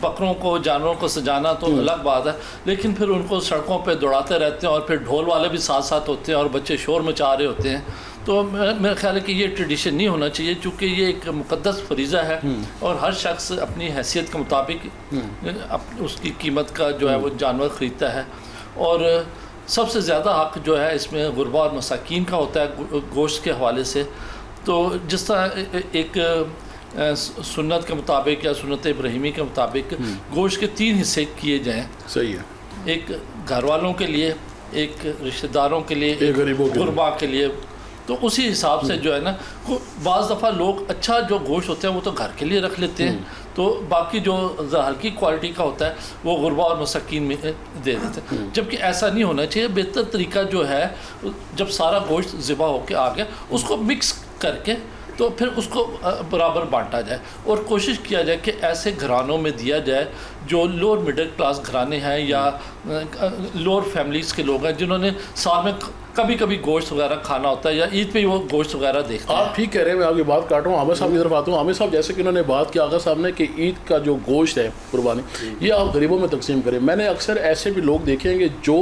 बकरों को, जानवरों को सजाना तो अलग बात है, लेकिन फिर उनको सड़कों पे दौड़ाते रहते हैं और फिर ढोल वाले भी साथ साथ होते हैं और बच्चे शोर मचा रहे होते हैं। तो मेरा ख्याल है कि ये ट्रेडिशन नहीं होना चाहिए, चूँकि ये एक मुक़द्दस फरीज़ा है और हर शख्स अपनी हैसियत के मुताबिक उसकी कीमत का जो है वो जानवर ख़रीदता है। और सबसे ज़्यादा हक़ जो है इसमें गुरबा और मसाकीन का होता है गोश्त के हवाले से। तो जिस तरह एक सुन्नत के मुताबिक या सुन्नत इब्राहिमी के मुताबिक गोश्त के 3 हिस्से किए जाएँ। सही है। एक घर वालों के लिए, एक रिश्तेदारों के लिए, एक गरीबों के लिए, गुरबा के लिए। तो उसी हिसाब से जो है ना, बाज़ दफ़ा लोग अच्छा जो गोश्त होते हैं वो तो घर के लिए रख लेते हैं, तो बाकी जो हल्की क्वालिटी का होता है वो गुरबा और मसाकीन में दे देते हैं। जबकि ऐसा नहीं होना चाहिए। बेहतर तरीका जो है, जब सारा गोश्त ज़िबा होकर आ गया, उसको मिक्स करके तो फिर उसको बराबर बांटा जाए और कोशिश किया जाए कि ऐसे घरानों में दिया जाए जो लोअर मिडिल क्लास घराने हैं या लोअर फैमिलीज़ के लोग हैं, जिन्होंने साल में कभी कभी गोश्त वगैरह खाना होता है या ईद पे वो गोश्त वगैरह देखते हैं। आप ठीक कह रहे हैं। मैं आपकी बात काट रहा हूँ, आमिर साहब की तरफ आता हूँ। आमिर साहब, जैसे कि उन्होंने बात की आगा साहब ने कि ईद का जो गोश्त है कुर्बानी, ये आप गरीबों में तकसीम करें। मैंने अक्सर ऐसे भी लोग देखे हैं कि जो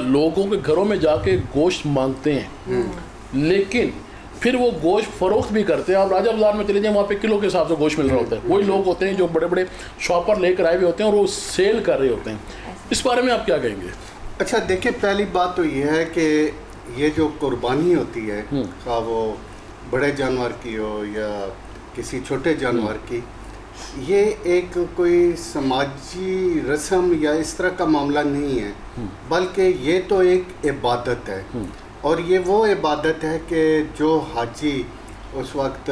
लोगों के घरों में जाके गोश्त मांगते हैं, लेकिन फिर वो गोश्त फ़रोख्त भी करते हैं। आप राजा बाज़ार में चले जाएँ, वहाँ पे किलो के हिसाब से गोश्त मिल रहा होता है। वही लोग होते हैं जो बड़े बड़े शॉपर लेकर आए हुए होते हैं और वो सेल कर रहे होते हैं। इस बारे में आप क्या कहेंगे? अच्छा देखिए, पहली बात तो ये है कि ये जो कुर्बानी होती है, खा वो बड़े जानवर की हो या किसी छोटे जानवर की, ये एक कोई समाजी रस्म या इस तरह का मामला नहीं है, बल्कि ये तो एक इबादत है। और ये वो इबादत है कि जो हाजी उस वक्त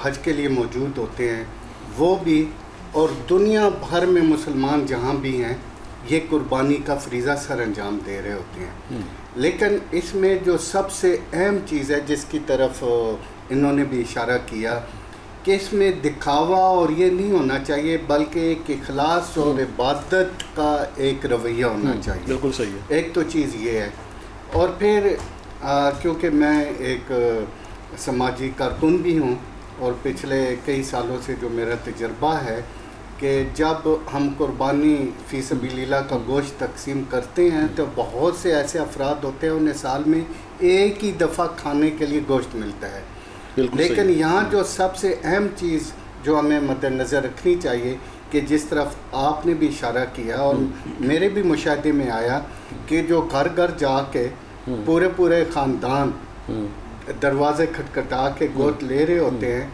हज के लिए मौजूद होते हैं वो भी, और दुनिया भर में मुसलमान जहाँ भी हैं یہ قربانی کا فریضہ سر انجام دے رہے ہوتے ہیں. لیکن اس میں جو سب سے اہم چیز ہے جس کی طرف انہوں نے بھی اشارہ کیا کہ اس میں دکھاوا اور یہ نہیں ہونا چاہیے بلکہ ایک اخلاص اور عبادت کا ایک رویہ ہونا چاہیے. بالکل صحیح ہے. ایک تو چیز یہ ہے. اور پھر کیونکہ میں ایک سماجی کارکن بھی ہوں اور پچھلے کئی سالوں سے جو میرا تجربہ ہے کہ جب ہم قربانی فی سبیل اللہ کا گوشت تقسیم کرتے ہیں تو بہت سے ایسے افراد ہوتے ہیں انہیں سال میں ایک ہی دفعہ کھانے کے لیے گوشت ملتا ہے. لیکن یہاں جو سب سے اہم چیز جو ہمیں مد نظر رکھنی چاہیے کہ جس طرف آپ نے بھی اشارہ کیا اور میرے بھی مشاہدے میں آیا کہ جو گھر گھر جا کے پورے خاندان دروازے کھٹکھٹا کے گوشت لے رہے ہوتے ہیں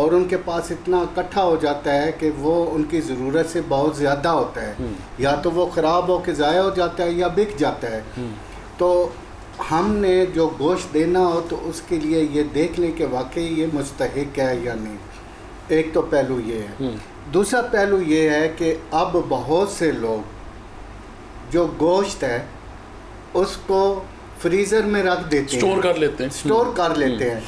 اور ان کے پاس اتنا اکٹھا ہو جاتا ہے کہ وہ ان کی ضرورت سے بہت زیادہ ہوتا ہے, یا تو وہ خراب ہو کے ضائع ہو جاتا ہے یا بک جاتا ہے. تو ہم نے جو گوشت دینا ہو تو اس کے لیے یہ دیکھ لیں کہ واقعی یہ مستحق ہے یا نہیں. ایک تو پہلو یہ ہے. دوسرا پہلو یہ ہے کہ اب بہت سے لوگ جو گوشت ہے اس کو فریزر میں رکھ دیتے ہیں, اسٹور کر لیتے ہیں.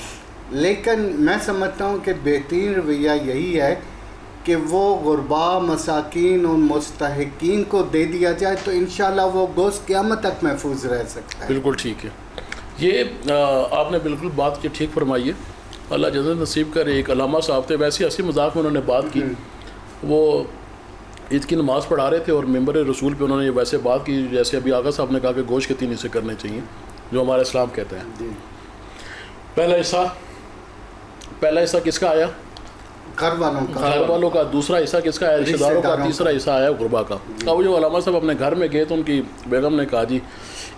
لیکن میں سمجھتا ہوں کہ بہترین رویہ یہی ہے کہ وہ غرباء, مساکین اور مستحقین کو دے دیا جائے تو انشاءاللہ وہ گوشت قیامت تک محفوظ رہ سکتا ہے. بالکل ٹھیک ہے. یہ آپ نے بالکل بات کی ٹھیک فرمائی ہے. اللہ جزا نصیب کرے. ایک علامہ صاحب تھے, ویسے ہنسی مذاق میں انہوں نے بات کی. وہ عید کی نماز پڑھا رہے تھے اور ممبر رسول پہ انہوں نے ویسے بات کی جیسے ابھی آغا صاحب نے کہا کہ گوشت کے 3 حصے کرنے چاہیے جو ہمارا اسلام کہتا ہے. پہلا حصہ کس کا آیا؟ گھر والوں کا. دوسرا حصہ کس کا آیا؟ رشتہ داروں کا. تیسرا حصہ آیا غربا کا. اب جو علامہ صاحب اپنے گھر میں گئے تو ان کی بیگم نے کہا جی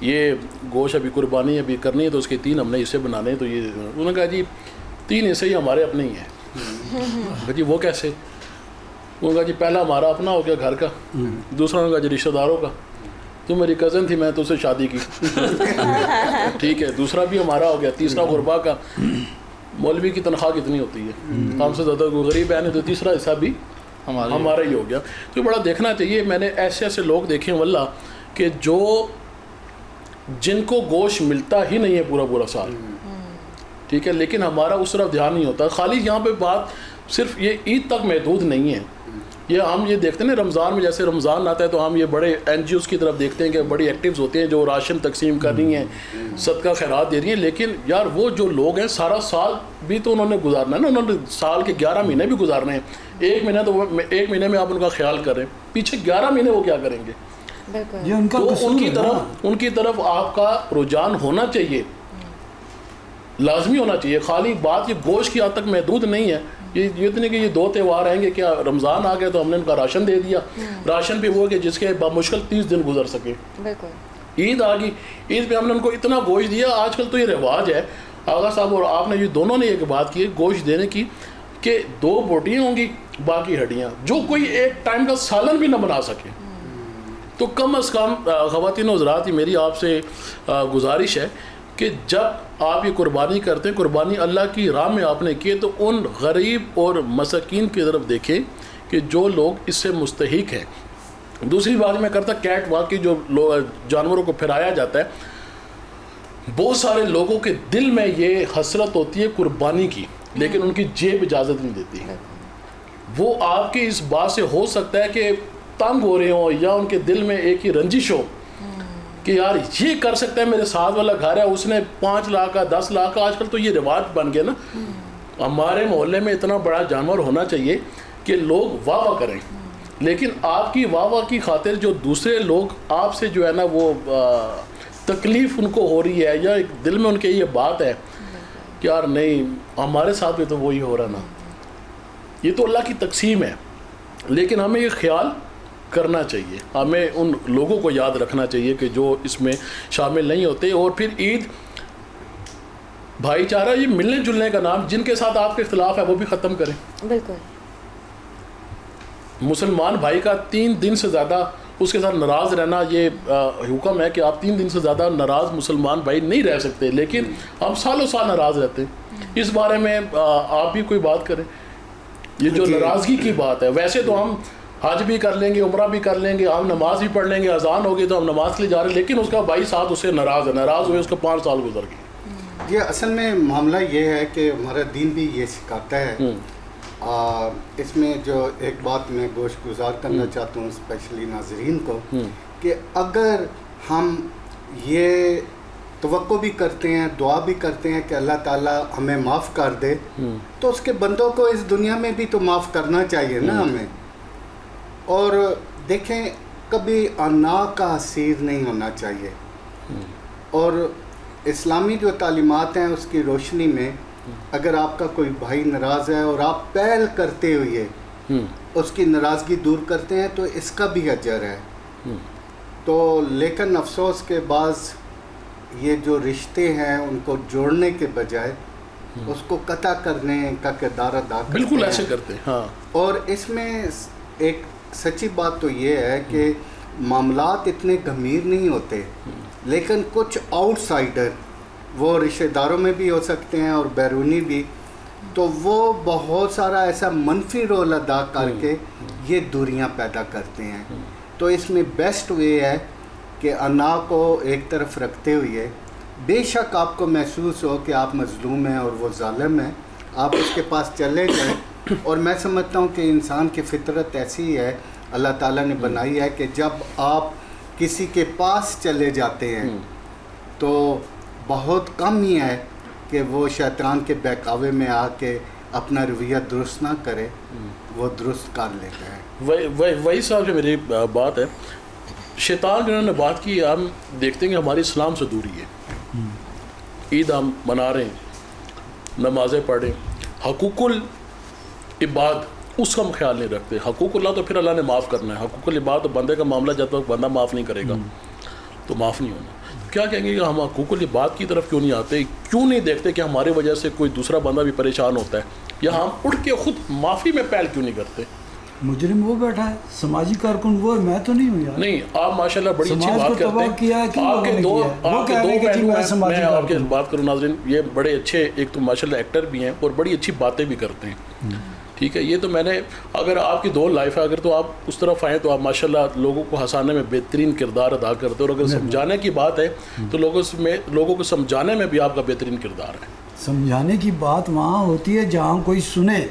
یہ گوشت ابھی قربانی ابھی کرنی ہے تو اس کے 3 ہم نے حصے بنانے ہیں. تو یہ انہوں نے کہا جی 3 حصے ہی ہمارے اپنے ہی ہیں. جی وہ کیسے؟ انہوں نے کہا جی پہلا ہمارا اپنا ہو گیا گھر کا, دوسرا انہوں نے کہا جی رشتہ داروں کا, تو میری کزن تھی میں تو اسے شادی کی ٹھیک ہے, دوسرا بھی ہمارا ہو گیا, تیسرا غربا کا. مولوی کی تنخواہ کتنی ہوتی ہے, ہم سے زیادہ کوئی غریب ہے نہیں, تو تیسرا حصہ بھی ہمارا ہی ہو گیا. تو بڑا دیکھنا چاہیے. میں نے ایسے لوگ دیکھے ہیں واللہ کہ جن کو گوشت ملتا ہی نہیں ہے پورا سال, ٹھیک ہے, لیکن ہمارا اس طرف دھیان نہیں ہوتا. خالی یہاں پہ بات صرف یہ عید تک محدود نہیں ہے. یہ ہم یہ دیکھتے ہیں نا رمضان میں, جیسے رمضان آتا ہے تو ہم یہ بڑے NGOs کی طرف دیکھتے ہیں کہ بڑی ایکٹیوز ہوتے ہیں جو راشن تقسیم کر رہی ہیں, صدقہ خیرات دے رہی ہیں. لیکن یار وہ جو لوگ ہیں سارا سال بھی تو انہوں نے گزارنا ہے نا, انہوں نے سال کے 11 مہینے بھی گزارنے ہیں. ایک مہینے میں آپ ان کا خیال کریں, پیچھے 11 مہینے وہ کیا کریں گے؟ تو ان کی طرف آپ کا رجحان ہونا چاہیے, لازمی ہونا چاہیے. خالی بات یہ گوشت کی حد تک محدود نہیں ہے. یہ اتنے کہ یہ 2 تہوار آئیں گے, کیا رمضان آ گیا تو ہم نے ان کا راشن دے دیا. راشن بھی وہ کہ جس کے بمشکل 30 دن گزر سکے. عید آ گئی, عید پہ ہم نے ان کو اتنا گوشت دیا. آج کل تو یہ رواج ہے آغا صاحب اور آپ نے یہ دونوں نے ایک بات کی گوشت دینے کی کہ 2 بوٹیاں ہوں گی باقی ہڈیاں, جو کوئی ایک ٹائم کا سالن بھی نہ بنا سکے. تو کم از کم خواتین و حضرات میری آپ سے گزارش ہے کہ جب آپ یہ قربانی کرتے ہیں, قربانی اللہ کی راہ میں آپ نے کی تو ان غریب اور مساکین کی طرف دیکھیں کہ جو لوگ اس سے مستحق ہیں. دوسری بات میں کرتا کیٹ واک کی جو جانوروں کو پھرایا جاتا ہے, بہت سارے لوگوں کے دل میں یہ حسرت ہوتی ہے قربانی کی, لیکن ان کی جیب اجازت نہیں دیتی. وہ آپ کی اس بات سے ہو سکتا ہے کہ تنگ ہو رہے ہوں یا ان کے دل میں ایک ہی رنجش ہو کہ یار یہ کر سکتا ہے, میرے ساتھ والا گھر ہے اس نے 5 لاکھ کا 10 لاکھ کا. آج کل تو یہ رواج بن گیا نا, ہمارے محلے میں اتنا بڑا جانور ہونا چاہیے کہ لوگ واہ واہ کریں. لیکن آپ کی واہ واہ کی خاطر جو دوسرے لوگ آپ سے جو ہے نا وہ تکلیف ان کو ہو رہی ہے یا ایک دل میں ان کے یہ بات ہے کہ یار نہیں ہمارے ساتھ بھی تو وہی ہو رہا نا. یہ تو اللہ کی تقسیم ہے, لیکن ہمیں یہ خیال کرنا چاہیے, ہمیں ان لوگوں کو یاد رکھنا چاہیے کہ جو اس میں شامل نہیں ہوتے. اور پھر عید بھائی چارہ, یہ ملنے جلنے کا نام, جن کے ساتھ آپ کے اختلاف ہے وہ بھی ختم کریں. بالکل. مسلمان بھائی کا 3 دن سے زیادہ اس کے ساتھ ناراض رہنا یہ حکم ہے کہ آپ 3 دن سے زیادہ ناراض مسلمان بھائی نہیں رہ سکتے, لیکن ہم سالوں سال ناراض رہتے ہیں. اس بارے میں آپ بھی کوئی بات کریں, یہ جو ناراضگی کی بات ہے. ویسے تو ہم حج بھی کر لیں گے, عمرہ بھی کر لیں گے, ہم نماز بھی پڑھ لیں گے, اذان ہوگی تو ہم نماز کے لیے جا رہے ہیں, لیکن اس کا بھائی ساتھ اسے ناراض ہے, ناراض ہوئے اس کا 5 سال گزر گئے. یہ اصل میں معاملہ یہ ہے کہ ہمارا دین بھی یہ سکھاتا ہے. اس میں جو ایک بات میں گوش گزار کرنا چاہتا ہوں اسپیشلی ناظرین کو, کہ اگر ہم یہ توقع بھی کرتے ہیں, دعا بھی کرتے ہیں کہ اللہ تعالیٰ ہمیں معاف کر دے, تو اس کے بندوں کو اس دنیا میں بھی تو معاف کرنا چاہیے نا ہمیں. اور دیکھیں کبھی انا کا اسیر نہیں ہونا چاہیے, اور اسلامی جو تعلیمات ہیں اس کی روشنی میں اگر آپ کا کوئی بھائی ناراض ہے اور آپ پہل کرتے ہوئے اس کی ناراضگی دور کرتے ہیں تو اس کا بھی اجر ہے. تو لیکن افسوس کے بعض یہ جو رشتے ہیں ان کو جوڑنے کے بجائے اس کو قطع کرنے کا کردار ادا کرتے ہیں. بالکل ایسے کرتے ہیں. ہاں, اور اس میں ایک سچی بات تو یہ ہے کہ معاملات اتنے گمبھیر نہیں ہوتے, لیکن کچھ آؤٹ سائڈر وہ رشتہ داروں میں بھی ہو سکتے ہیں اور بیرونی بھی, تو وہ بہت سارا ایسا منفی رول ادا کر کے یہ دوریاں پیدا کرتے ہیں. تو اس میں بیسٹ وے ہے کہ انا کو ایک طرف رکھتے ہوئے, بے شک آپ کو محسوس ہو کہ آپ مظلوم ہیں اور وہ ظالم ہیں, آپ اس کے پاس چلے جائیں. اور میں سمجھتا ہوں کہ انسان کی فطرت ایسی ہے, اللہ تعالیٰ نے بنائی ہے کہ جب آپ کسی کے پاس چلے جاتے ہیں تو بہت کم ہی ہے کہ وہ شیطان کے بہکاوے میں آ کے اپنا رویہ درست نہ کرے, وہ درست کر لیتا ہے. وہی صاحب جو میری بات ہے, شیطان جنہوں نے بات کی, ہم دیکھتے ہیں کہ ہماری اسلام سے دوری ہے. عید ہم منا رہے ہیں, نمازیں پڑھیں, حقوق العباد اس کا ہم خیال نہیں رکھتے. حقوق اللہ تو پھر اللہ نے معاف کرنا ہے, حقوق العباد تو بندے کا معاملہ جب تک بندہ معاف نہیں کرے گا تو معاف نہیں ہونا. کیا کہیں گے کہ ہم حقوق العباد کی طرف کیوں نہیں آتے, کیوں نہیں دیکھتے کہ ہماری وجہ سے کوئی دوسرا بندہ بھی پریشان ہوتا ہے, یا ہم اٹھ کے خود معافی میں پہل کیوں نہیں کرتے. مجرم وہ بیٹھا ہے, سماجی کارکن وہ ہے, میں تو نہیں ہوں یار. نہیں, آپ ماشاءاللہ بڑی اچھی بات کرتے ہیں. آپ کے دو پہلو ہیں, میں آپ کے بات کروں ناظرین, یہ بڑے اچھے, ایک تو ماشاءاللہ ایکٹر بھی ہیں اور بڑی اچھی باتیں بھی کرتے ہیں. ٹھیک ہے, یہ تو میں نے, اگر آپ کی 2 لائف ہے, اگر تو آپ اس طرف آئیں تو آپ ماشاءاللہ لوگوں کو ہنسانے میں بہترین کردار ادا کرتے ہیں, اور اگر سمجھانے کی بات ہے تو لوگوں کو سمجھانے میں بھی آپ کا بہترین کردار ہے. سمجھانے کی بات وہاں ہوتی ہے جہاں کوئی سنے.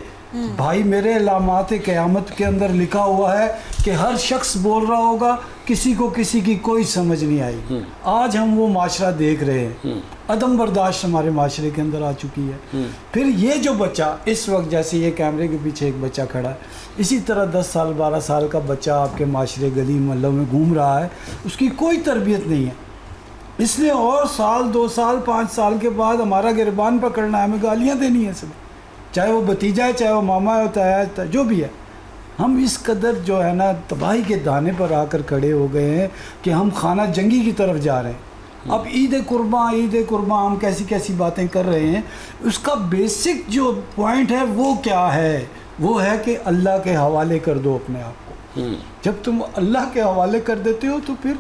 بھائی میرے علامات قیامت کے اندر لکھا ہوا ہے کہ ہر شخص بول رہا ہوگا, کسی کو کسی کی کوئی سمجھ نہیں آئی. آج ہم وہ معاشرہ دیکھ رہے ہیں, عدم برداشت ہمارے معاشرے کے اندر آ چکی ہے. پھر یہ جو بچہ اس وقت, جیسے یہ کیمرے کے پیچھے ایک بچہ کھڑا ہے, اسی طرح 10 سال 12 سال کا بچہ آپ کے معاشرے گلی محلوں میں گھوم رہا ہے, اس کی کوئی تربیت نہیں ہے. اس لیے اور سال 2 سال 5 سال کے بعد ہمارا گربان پکڑنا ہے, ہمیں گالیاں دینی ہے سب, چاہے وہ بھتیجا ہے, چاہے وہ ماما ہوتا ہے, جو بھی ہے. ہم اس قدر جو ہے نا تباہی کے دانے پر آ کر کھڑے ہو گئے ہیں کہ ہم خانہ جنگی کی طرف جا رہے ہیں. اب عید قرباں ہم کیسی باتیں کر رہے ہیں. اس کا بیسک جو پوائنٹ ہے وہ کیا ہے, وہ ہے کہ اللہ کے حوالے کر دو اپنے آپ کو. جب تم اللہ کے حوالے کر دیتے ہو تو پھر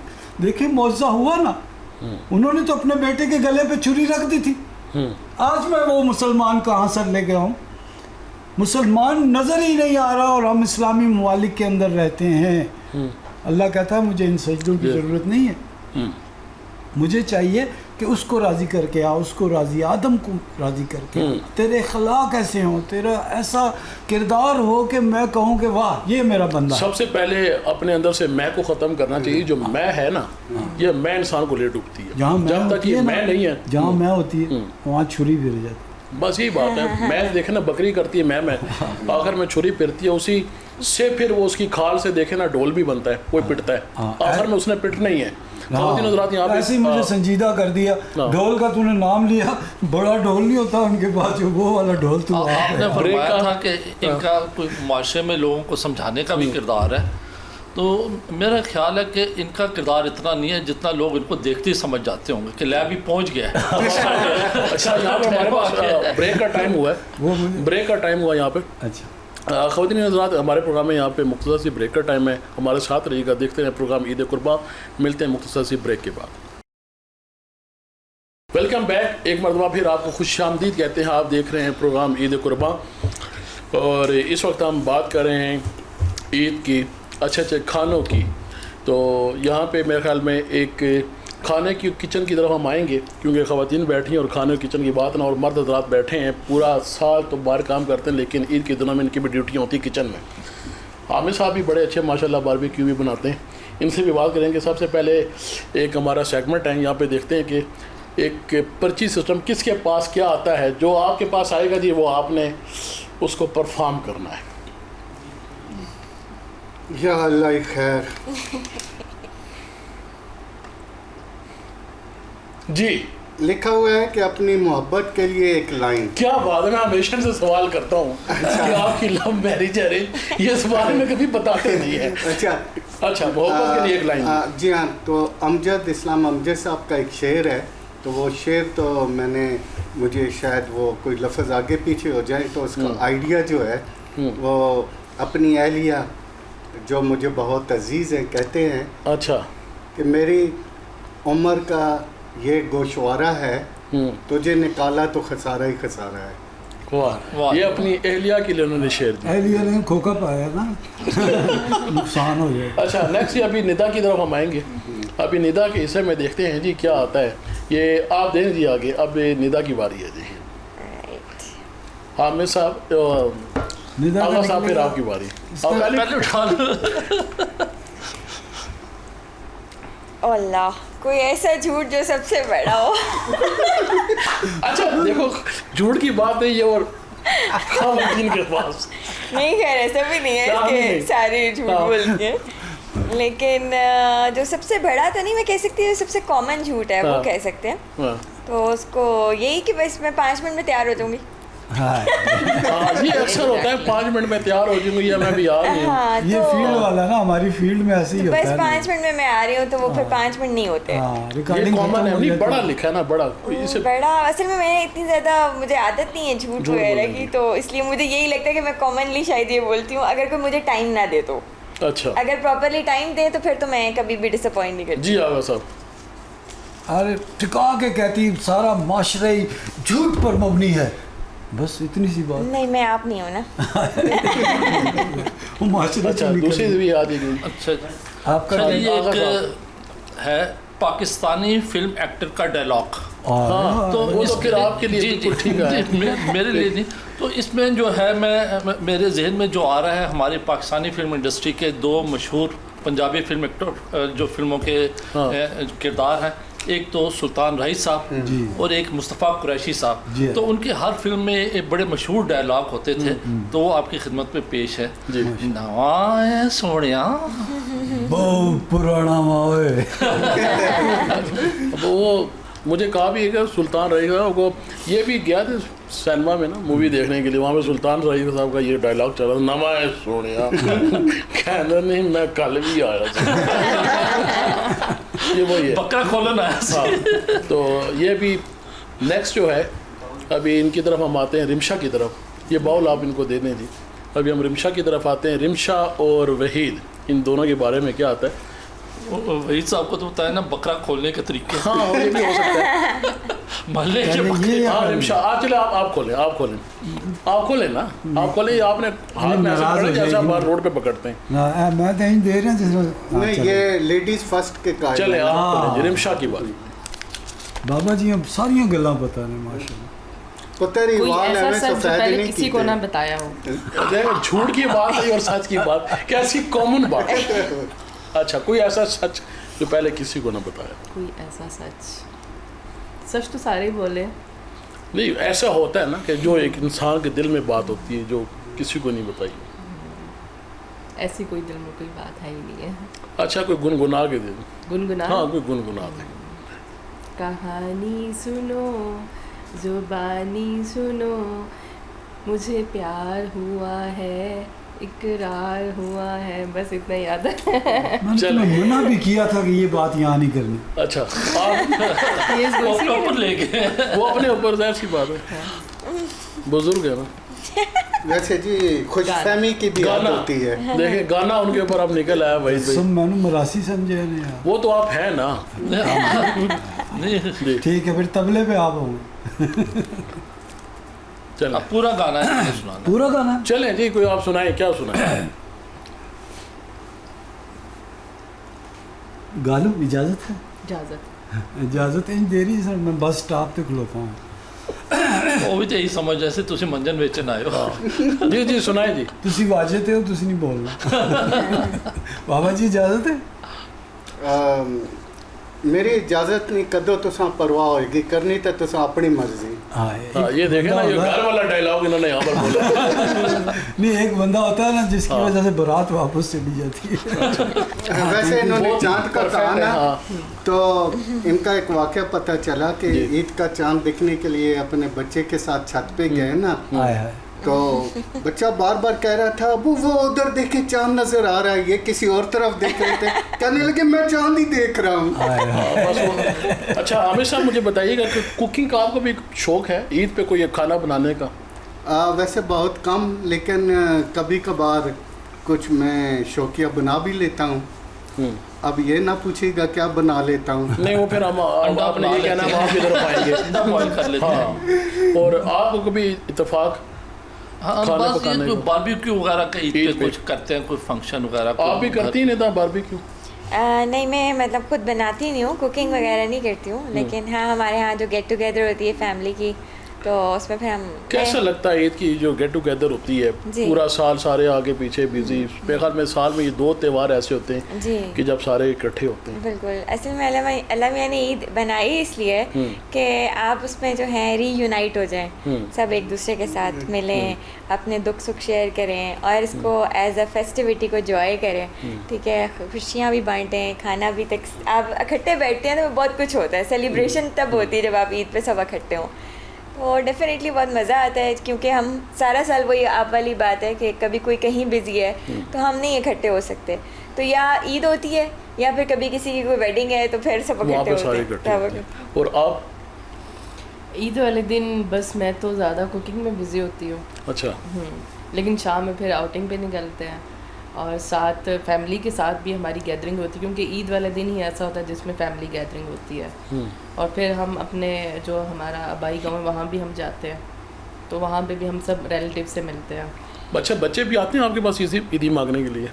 دیکھیں معجزہ ہوا نا. انہوں نے تو اپنے بیٹے کے گلے پہ چھری رکھ دی تھی. آج میں وہ مسلمان کہاں سر لے گیا ہوں, مسلمان نظر ہی نہیں آ رہا, اور ہم اسلامی ممالک کے اندر رہتے ہیں. اللہ کہتا ہے مجھے ان سجدوں کی ضرورت نہیں ہے, مجھے چاہیے کہ اس کو راضی کر کے اس کو راضی, آدم کو راضی کر کے, تیرے اخلاق ایسے ہوں, تیرا ایسا کردار ہو کہ میں کہوں کہ واہ یہ میرا بندہ. سب سے پہلے اپنے اندر سے میں کو ختم کرنا چاہیے. جو میں ہے نا, یہ میں انسان کو لے ڈوبتی ہے. جب تک یہ میں نہیں ہے, جہاں میں ہوتی ہے وہاں چھری پھر جاتی. بس یہی بات ہے. میں دیکھے نا بکری کرتی ہے میں آخر میں چھری پھرتی ہے, اسی سے پھر وہ اس کی کھال سے دیکھے نا ڈھول بھی بنتا ہے, کوئی پٹتا ہے, آخر میں اس نے پٹنا ہی ہے. ایسے ہی مجھے سنجیدہ کر دیا. ڈھول کا تو نے نام لیا, بڑا ڈھول نہیں ہوتا ان کے پاس, جو وہ والا ڈھول تو آپ نے فرمایا تھا کہ ان کا کوئی معاشرے میں لوگوں کو سمجھانے کا بھی کردار ہے. تو میرا خیال ہے کہ ان کا کردار اتنا نہیں ہے جتنا لوگ ان کو دیکھتے ہی سمجھ جاتے ہوں گے کہ لیب ہی پہنچ گیا ہے. اچھا, یہاں پہ ہمارے پاس بریک کا ٹائم ہوا ہے, بریک کا ٹائم ہوا یہاں پہ. اچھا خواتین حضرات, ہمارے پروگرام میں یہاں پہ مختصر سی بریک کا ٹائم ہے, ہمارے ساتھ رہیے گا, دیکھتے ہیں پروگرام عید قرباں. ملتے ہیں مختصر سی بریک کے بعد. ویلکم بیک, ایک مرتبہ پھر آپ کو خوش آمدید کہتے ہیں. آپ دیکھ رہے ہیں پروگرام عید قرباں, اور اس وقت ہم بات کر رہے ہیں ईद की, अच्छे अच्छे खानों की। तो यहाँ पे मेरे ख्याल में एक खाने की किचन की तरफ हम आएंगे, क्योंकि ख़वातीन बैठी हैं और खाने की किचन की बात ना, और मर्द हज़रात बैठे हैं। पूरा साल तो बाहर काम करते हैं, लेकिन ईद के दिनों में इनकी भी ड्यूटी होती है किचन में। हामिद साहब भी बड़े अच्छे माशाल्लाह बारबेक्यू भी बनाते हैं, इनसे भी बात करेंगे। सबसे पहले एक हमारा सेगमेंट है, यहाँ पे देखते हैं कि एक पर्ची सिस्टम किसके पास क्या आता है। जो आपके पास आएगा जी वो आपने उसको परफॉर्म करना है। या अल्लाह खैर। जी लिखा हुआ है कि अपनी मोहब्बत के लिए एक लाइन। क्या बात है, मैं हमेशा से सवाल करता हूँ कि आपकी लव मैरिज है, ये सवाल में कभी बताते नहीं है। अच्छा, मोहब्बत के लिए एक लाइन। जी हाँ, तो अमजद इस्लाम अमजद साहब का एक शेर है, तो वो शेर तो मैंने, मुझे शायद वो कोई लफ्ज़ आगे पीछे हो जाए तो उसका आइडिया जो है वो अपनी अहलिया जो मुझे बहुत अजीज़ है कहते हैं, अच्छा, कि मेरी उम्र का ये गोशवारा है, तुझे निकाला तो खसारा ही खसारा है। वाह, ये अपनी एहलिया के लिए उन्होंने शेर दिया। एहलिया ने खोखा पाया ना नुकसान हो जाए। अच्छा, नेक्स्ट अभी निदा की तरफ हम आएंगे। अभी निदा के हिस्से में देखते हैं जी क्या आता है। ये आप दें जी आगे, अब निदा की बारी है जी। हामिद साहब, आगा साहब, फिर आपकी बारी। आप पहले उठा लो। अल्लाह, कोई ऐसा झूठ जो सबसे बड़ा हो। अच्छा देखो, झूठ की बात है ये, और हम इनके पास नहीं, खैर ऐसा भी नहीं है कि सारे झूठ बोलते हैं, लेकिन जो सबसे बड़ा तो नहीं मैं कह सकती, सबसे कॉमन झूठ है वो कह सकते हैं। तो उसको यही कि बस मैं 5 मिनट में तैयार हो जाऊंगी। ये अक्सर होता है, 5 मिनट में तैयार हो जाऊंगी या मैं भी आ रही हूँ। ये फील्ड वाला ना, हमारी फील्ड में ऐसे ही होता बस है। 5 मिनट में मैं आ रही हूँ, तो वो फिर 5 मिनट नहीं होते। ये कॉमन है, नहीं बड़ा लिखा है ना, बड़ा इसे बड़ा असल में मैंने इतनी ज़्यादा मुझे आदत नहीं है झूठ वगैरह की, तो इसलिए मुझे यही लगता है कि मैं कॉमनली शायद ये बोलती हूँ, अगर कोई मुझे टाइम ना दे तो। अच्छा, अगर प्रॉपरली टाइम दे तो फिर तो मैं कभी भी डिसअपॉइंट नहीं करती। जी आगा साहब। अरे टिका के कहती सारा माशरा ही झूठ पर मबनी है, बस इतनी सी बात। नहीं, मैं आप नहीं हूँ ना। वो माशरा। अच्छा, दूसरी भी याद है। अच्छा, आपका चलिए एक है पाकिस्तानी फिल्म एक्टर का डायलॉग। तो वो तो फिर आपके लिए बिल्कुल ठीक है, मेरे लिए नहीं। तो इसमें जो है मेरे जहन में जो आ रहा है, हमारी पाकिस्तानी फिल्म इंडस्ट्री के 2 मशहूर पंजाबी फिल्म एक्टर जो फिल्मों के किरदार हैं, एक तो सुल्तान रईस साहब और एक मुस्तफ़ा कुरैशी साहब। तो उनके हर फिल्म में एक बड़े मशहूर डायलॉग होते थे, तो वो आपकी खिदमत में पेश है। नवाए सोनिया बहुत पुराना मावे। वो मुझे कहा भी है कि सुल्तान रईस साहब को, ये भी गया थे सिनेमा में ना मूवी देखने के लिए, वहाँ पे सुल्तान रईस साहब का ये डायलॉग चला था, नमा है सोनिया। कहना नहीं, मैं कल भी आया था। ये वही है, बकरा खोलन आया। हाँ, तो ये भी नेक्स्ट जो है, अभी इनकी तरफ हम आते हैं, रिमशा की तरफ। ये बाउल आप इनको दे दें जी। अभी हम रिमशा की तरफ आते हैं। रिमशा और वहीद, इन दोनों के बारे में क्या आता है? वहीद साहब को तो बताया ना बकरा खोलने के तरीके। हाँ, ये भी हो सकता है। महल्ले के बकरे। हाँ रिमशा, आप चले, आप खोलें ना, आप खोलें। आपने हाथ में ऐसा पकड़ा जैसे आप रोड पे पकड़ते हैं ना, मैं कहीं दे रहा हूँ नहीं, ये लेडीज फर्स्ट के कायदे। चले आप खोलें, रिमशा की बारी। बाबा जी अब सारियां गल्लां पता ने माशाल्लाह। पुतरी कोई वाल ऐसा हमें सच जो सफेद पहले नहीं किसी को कीते। ना बताया हो। झूठ की बात है और सच की बात कैसी कॉमन बात है। अच्छा, कोई ऐसा सच जो पहले किसी को ना बताया? कोई ऐसा सच तो सारे ही बोले। नहीं, ऐसा होता है ना कि जो एक इंसान के दिल में बात होती है जो किसी को नहीं बताई। ऐसी कोई दिल में कोई बात है ही नहीं है। अच्छा, कोई गुनगुना के दे दो। गुनगुना? हाँ, कोई गुनगुना दे। कहानी सुनो, जुबानी सुनो, मुझे प्यार हुआ है, इकरार हुआ है, बस इतना याद है। मैंने तुम्हें मना भी किया था कि ये बात यहाँ नहीं करनी। अच्छा, आप ये अपने ऊपर ले गए। वो अपने ऊपर जाहिर सी बात है, बुजुर्ग है ना। वैसे जी खुशफहमी की भी बात होती है। देखिए, गाना उनके ऊपर अब निकल आया भाई। सब मैंने मरासी समझे ने यार। वो तो आप हैं ना। ठीक है, फिर तबले पे आप होंगे। चलो, पूरा गाना है सुनाना। पूरा गाना चलें जी, कोई आप सुनाए, क्या सुनाए? गालू इजाज़त है? इजाज़त इंज दे रही सर, मैं बस स्टॉप पे खलोता हूँ। ਉਹ ਵੀ ਤੇ ਇਹੀ ਸਮਝ ਜੈਸੇ ਤੁਸੀਂ ਮੰਜਨ ਵੇਚਣ ਆਏ ਹੋ। जी जी सुनाए जी। ਤੁਸੀਂ ਵਾਜੇ ਤੇ ਹੋ, ਤੁਸੀਂ ਨਹੀਂ ਬੋਲਣਾ। बाबा जी इजाज़त है? मेरी इजाज़त नहीं, कदों तुसां परवाह होएगी करनी तो तुसां अपनी मर्जी। हाँ ये देखे ना, ये घर वाला डायलॉग इन्होंने यहाँ पर बोला। नहीं, एक बंदा होता है ना जिसकी वजह से बारात वापस चली जाती है। वैसे इन्होंने चांद का कहा ना, हाँ। तो इनका एक वाक़या पता चला कि ईद का चांद देखने के लिए अपने बच्चे के साथ छत पे गए ना, तो बच्चा बार बार कह रहा था अबू वो उधर देखे चांद नजर आ रहा है, ये किसी और तरफ देख रहे थे, कहने लगे मैं चांद ही देख रहा हूँ। अच्छा आमिर साहब मुझे बताइएगा कि कुकिंग का आपको भी शौक है, ईद पे कोई खाना बनाने का? वैसे बहुत कम, लेकिन कभी कभार कुछ मैं शौकिया बना भी लेता हूँ। अब ये ना पूछिएगा क्या बना लेता हूँ। नहीं वो फिर हम आपने ये कहना वहाँ की तरफ आएंगे। अंडा बॉईल कर लेते हैं। और आपको कभी इत्तेफाक हाँ बस ये कोई बारबेक्यू वगैरह का ईद पे कुछ करते हैं, कोई फंक्शन वगैरह। आप भी करती हैं ना बारबेक्यू? नहीं, मैं मतलब खुद बनाती नहीं हूँ, कुकिंग वगैरह नहीं करती हूँ, लेकिन हाँ हमारे यहाँ जो गेट टुगेदर होती है फैमिली की, तो उसमें फिर हम कैसा लगता है ईद की जो गेट टुगेदर होती है? पूरा साल सारे आगे पीछे बिजी, मेरे ख्याल में साल में ये 2 त्यौहार ऐसे होते हैं जी कि जब सारे इकट्ठे होते हैं। बिल्कुल, असल में अल्लाह मियाँ ने ईद बनाई इसलिए कि आप उसमें जो है रीयूनाइट हो जाएं, सब एक दूसरे के साथ मिलें, अपने दुख सुख शेयर करें और इसको एज अ फेस्टिविटी को जॉय करें, ठीक है, खुशियाँ भी बांटें, खाना भी तक आप इकट्ठे बैठते हैं तो बहुत कुछ होता है, सेलिब्रेशन तब होती है जब आप ईद पे सब इकट्ठे हों, तो डेफिनेटली बहुत मज़ा आता है, क्योंकि हम सारा साल वही आप वाली बात है कि कभी कोई कहीं बिजी है तो हम नहीं इकट्ठे हो सकते, तो या ईद होती है या फिर कभी किसी की कोई वेडिंग है तो फिर सब इकट्ठे होते हैं। और आप? ईद वाले दिन बस मैं तो ज़्यादा कुकिंग में बिज़ी होती हूँ। अच्छा। लेकिन शाम में फिर आउटिंग पे निकलते हैं और साथ फैमिली के साथ भी हमारी गैदरिंग होती है, क्योंकि ईद वाला दिन ही ऐसा होता है जिसमें फैमिली गैदरिंग होती है। और फिर हम अपने जो हमारा आबाई गाँव है वहाँ भी हम जाते हैं, तो वहाँ पे भी हम सब रिलेटिव से मिलते हैं। अच्छा बच्चे भी आते हैं आपके पास ईदी मांगने के लिए?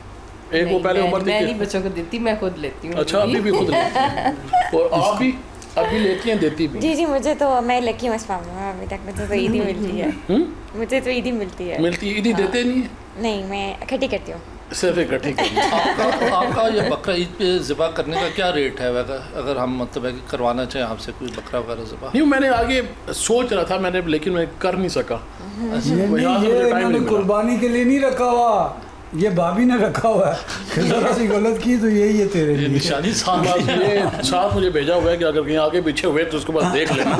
एक वो पहले उम्र मैं नहीं बच्चों को देती, मैं खुद लेती हूँ। अच्छा अभी भी खुद लेती हैं? और आप भी अभी लेती हैं, देती भी? जी जी, मुझे तो मैं लकी हूँ इस मामले में, अभी तक मुझे तो ईदी मिलती है। मुझे तो ईदी मिलती है। मिलती है? ईदी देते नहीं है? नहीं, मैं इकट्ठी करती हूँ। सिर्फ इकट्ठी करती। आपका ये बकरा ईद पे ज़िबा करने का क्या रेट है अगर हम मतलब है कि करवाना चाहें आपसे कोई बकरा वगैरह ज़िबा? नहीं मैंने आगे सोच रहा था मैंने, लेकिन मैं कर नहीं सका। ये कुर्बानी के लिए नहीं रखा हुआ, ये भाभी ने रखा हुआ है, जरा सी गलत की तो यही है तेरे लिए निशानी। ये साथ मुझे भेजा हुआ है कि अगर कहीं आगे पीछे हुए तो उसको बस देख लेना।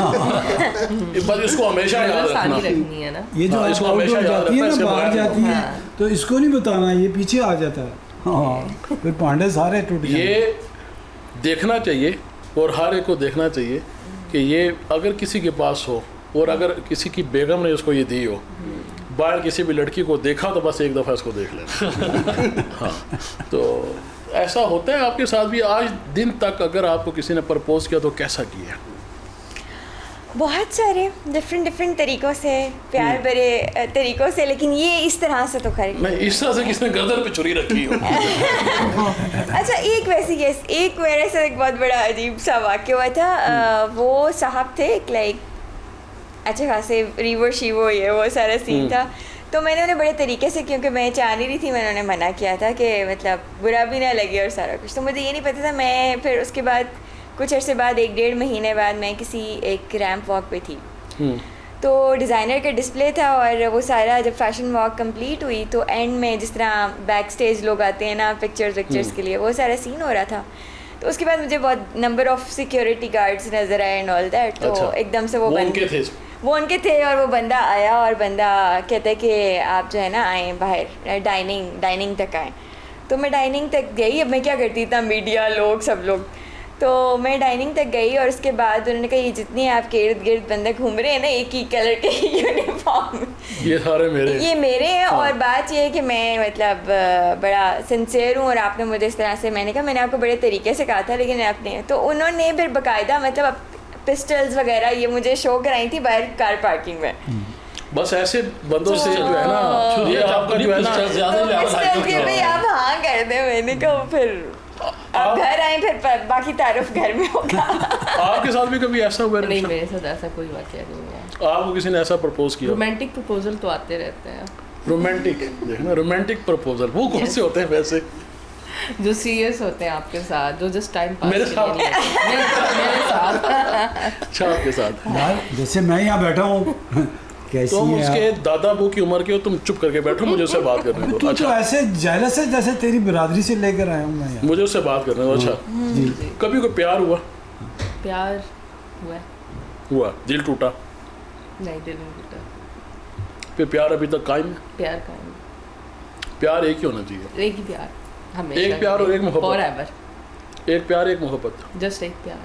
बस इसको हमेशा याद रखना रखनी है ना, ये जो इसको हमेशा याद जाती है रखना, ना, बाहर जाती है हाँ। तो इसको नहीं बताना, ये पीछे आ जाता है। हाँ, फिर पांडे सारे टूट जाते हैं। ये देखना चाहिए और हर एक को देखना चाहिए कि ये अगर किसी के पास हो और अगर किसी की बेगम ने उसको ये दी हो, बाहर किसी भी लड़की को देखा तो बस एक दफ़ा इसको देख लेना। हाँ, तो ऐसा होता है आपके साथ भी? आज दिन तक अगर आपको किसी ने प्रपोज किया तो कैसा किया? बहुत सारे डिफरेंट तरीक़ों से, प्यार भरे तरीक़ों से, लेकिन ये इस तरह से तो खरीद नहीं, इस तरह से किसने गर्दन पे छुरी रखी हो? अच्छा, एक वैसी केस, एक मेरे से एक बहुत बड़ा अजीब सा वाक़या हुआ था। वो साहब थे लाइक अच्छे खासे रीवो शीवो, ये वो सारा सीन था, तो मैंने उन्हें बड़े तरीके से, क्योंकि मैं चाह नहीं रही थी, मैंने उन्हें मना किया था कि मतलब बुरा भी ना लगे और सारा कुछ, तो मुझे ये नहीं पता था। मैं फिर उसके बाद कुछ अर्से बाद 1-1.5 महीने बाद मैं किसी एक रैम्प वॉक पे थी, तो डिज़ाइनर का डिस्प्ले था और वो सारा जब फैशन वॉक कंप्लीट हुई तो एंड में जिस तरह बैक स्टेज लोग आते हैं ना पिक्चर्स के लिए, वो सारा सीन हो रहा था। तो उसके बाद मुझे बहुत नंबर ऑफ सिक्योरिटी गार्ड्स नज़र आए एंड ऑल दैट, तो एकदम से वो उनके थे और वो बंदा आया और बंदा कहता है कि आप जो है ना आएँ बाहर डाइनिंग तक आएँ। तो मैं डाइनिंग तक गई, अब मैं क्या करती था, मीडिया लोग सब लोग, तो मैं डाइनिंग तक गई और उसके बाद उन्होंने कहा ये जितने आपके इर्द गिर्द बंदे घूम रहे हैं ना एक ही कलर के यूनिफॉर्म, ये सारे मेरे हैं। हाँ। और बात ये है कि मैं मतलब बड़ा सिंसियर हूँ और आपने मुझे इस तरह से, मैंने कहा मैंने आपको बड़े तरीके से कहा था लेकिन आपने, तो उन्होंने फिर बाकायदा मतलब पिस्टल्स वगैरह ये मुझे शो कराई थी बाहर कार पार्किंग में। बस ऐसे बंदों से जो है ना, ये आपका जो है ना, आप हाँ कर दे, मैंने कहा फिर आप घर आए, फिर बाकी तारुफ घर में होगा। आपके साथ भी कभी ऐसा हुआ है? नहीं, मेरे साथ ऐसा कोई वाकया नहीं है। आपको किसी ने ऐसा प्रपोज किया? रोमांटिक प्रपोजल तो आते रहते हैं। रोमांटिक, देखना रोमांटिक प्रपोजल वो कौन से होते हैं वैसे? जो सीरियस होते हैं आपके साथ, जो जस्ट टाइम पास मेरे के साथ? लिए नहीं होते। मेरे साथ। अच्छा, आपके साथ? यार जैसे मैं यहाँ बैठा हूँ कैसी तुम है उसके आप? दादा अबू की उम्र के हो, तुम चुप करके बैठो, मुझे उससे बात करने दो। तू तो अच्छा, ऐसे जेलस है जैसे तेरी बिरादरी से लेकर आया हूँ मैं यहाँ। मुझे उससे बात करने दो। अच्छा, जी कभी कोई प्यार हुआ? प्यार हुआ है? हुआ, दिल टूटा? नहीं, दिल नहीं टूटा। फिर प्यार अभी तक कायम है? प्यार का है, प्यार एक ही होना चाहिए। एक ही प्यार हमेशा। एक प्यार और एक मोहब्बत। फॉरएवर। एक प्यार, एक मोहब्बत, जस्ट एक प्यार।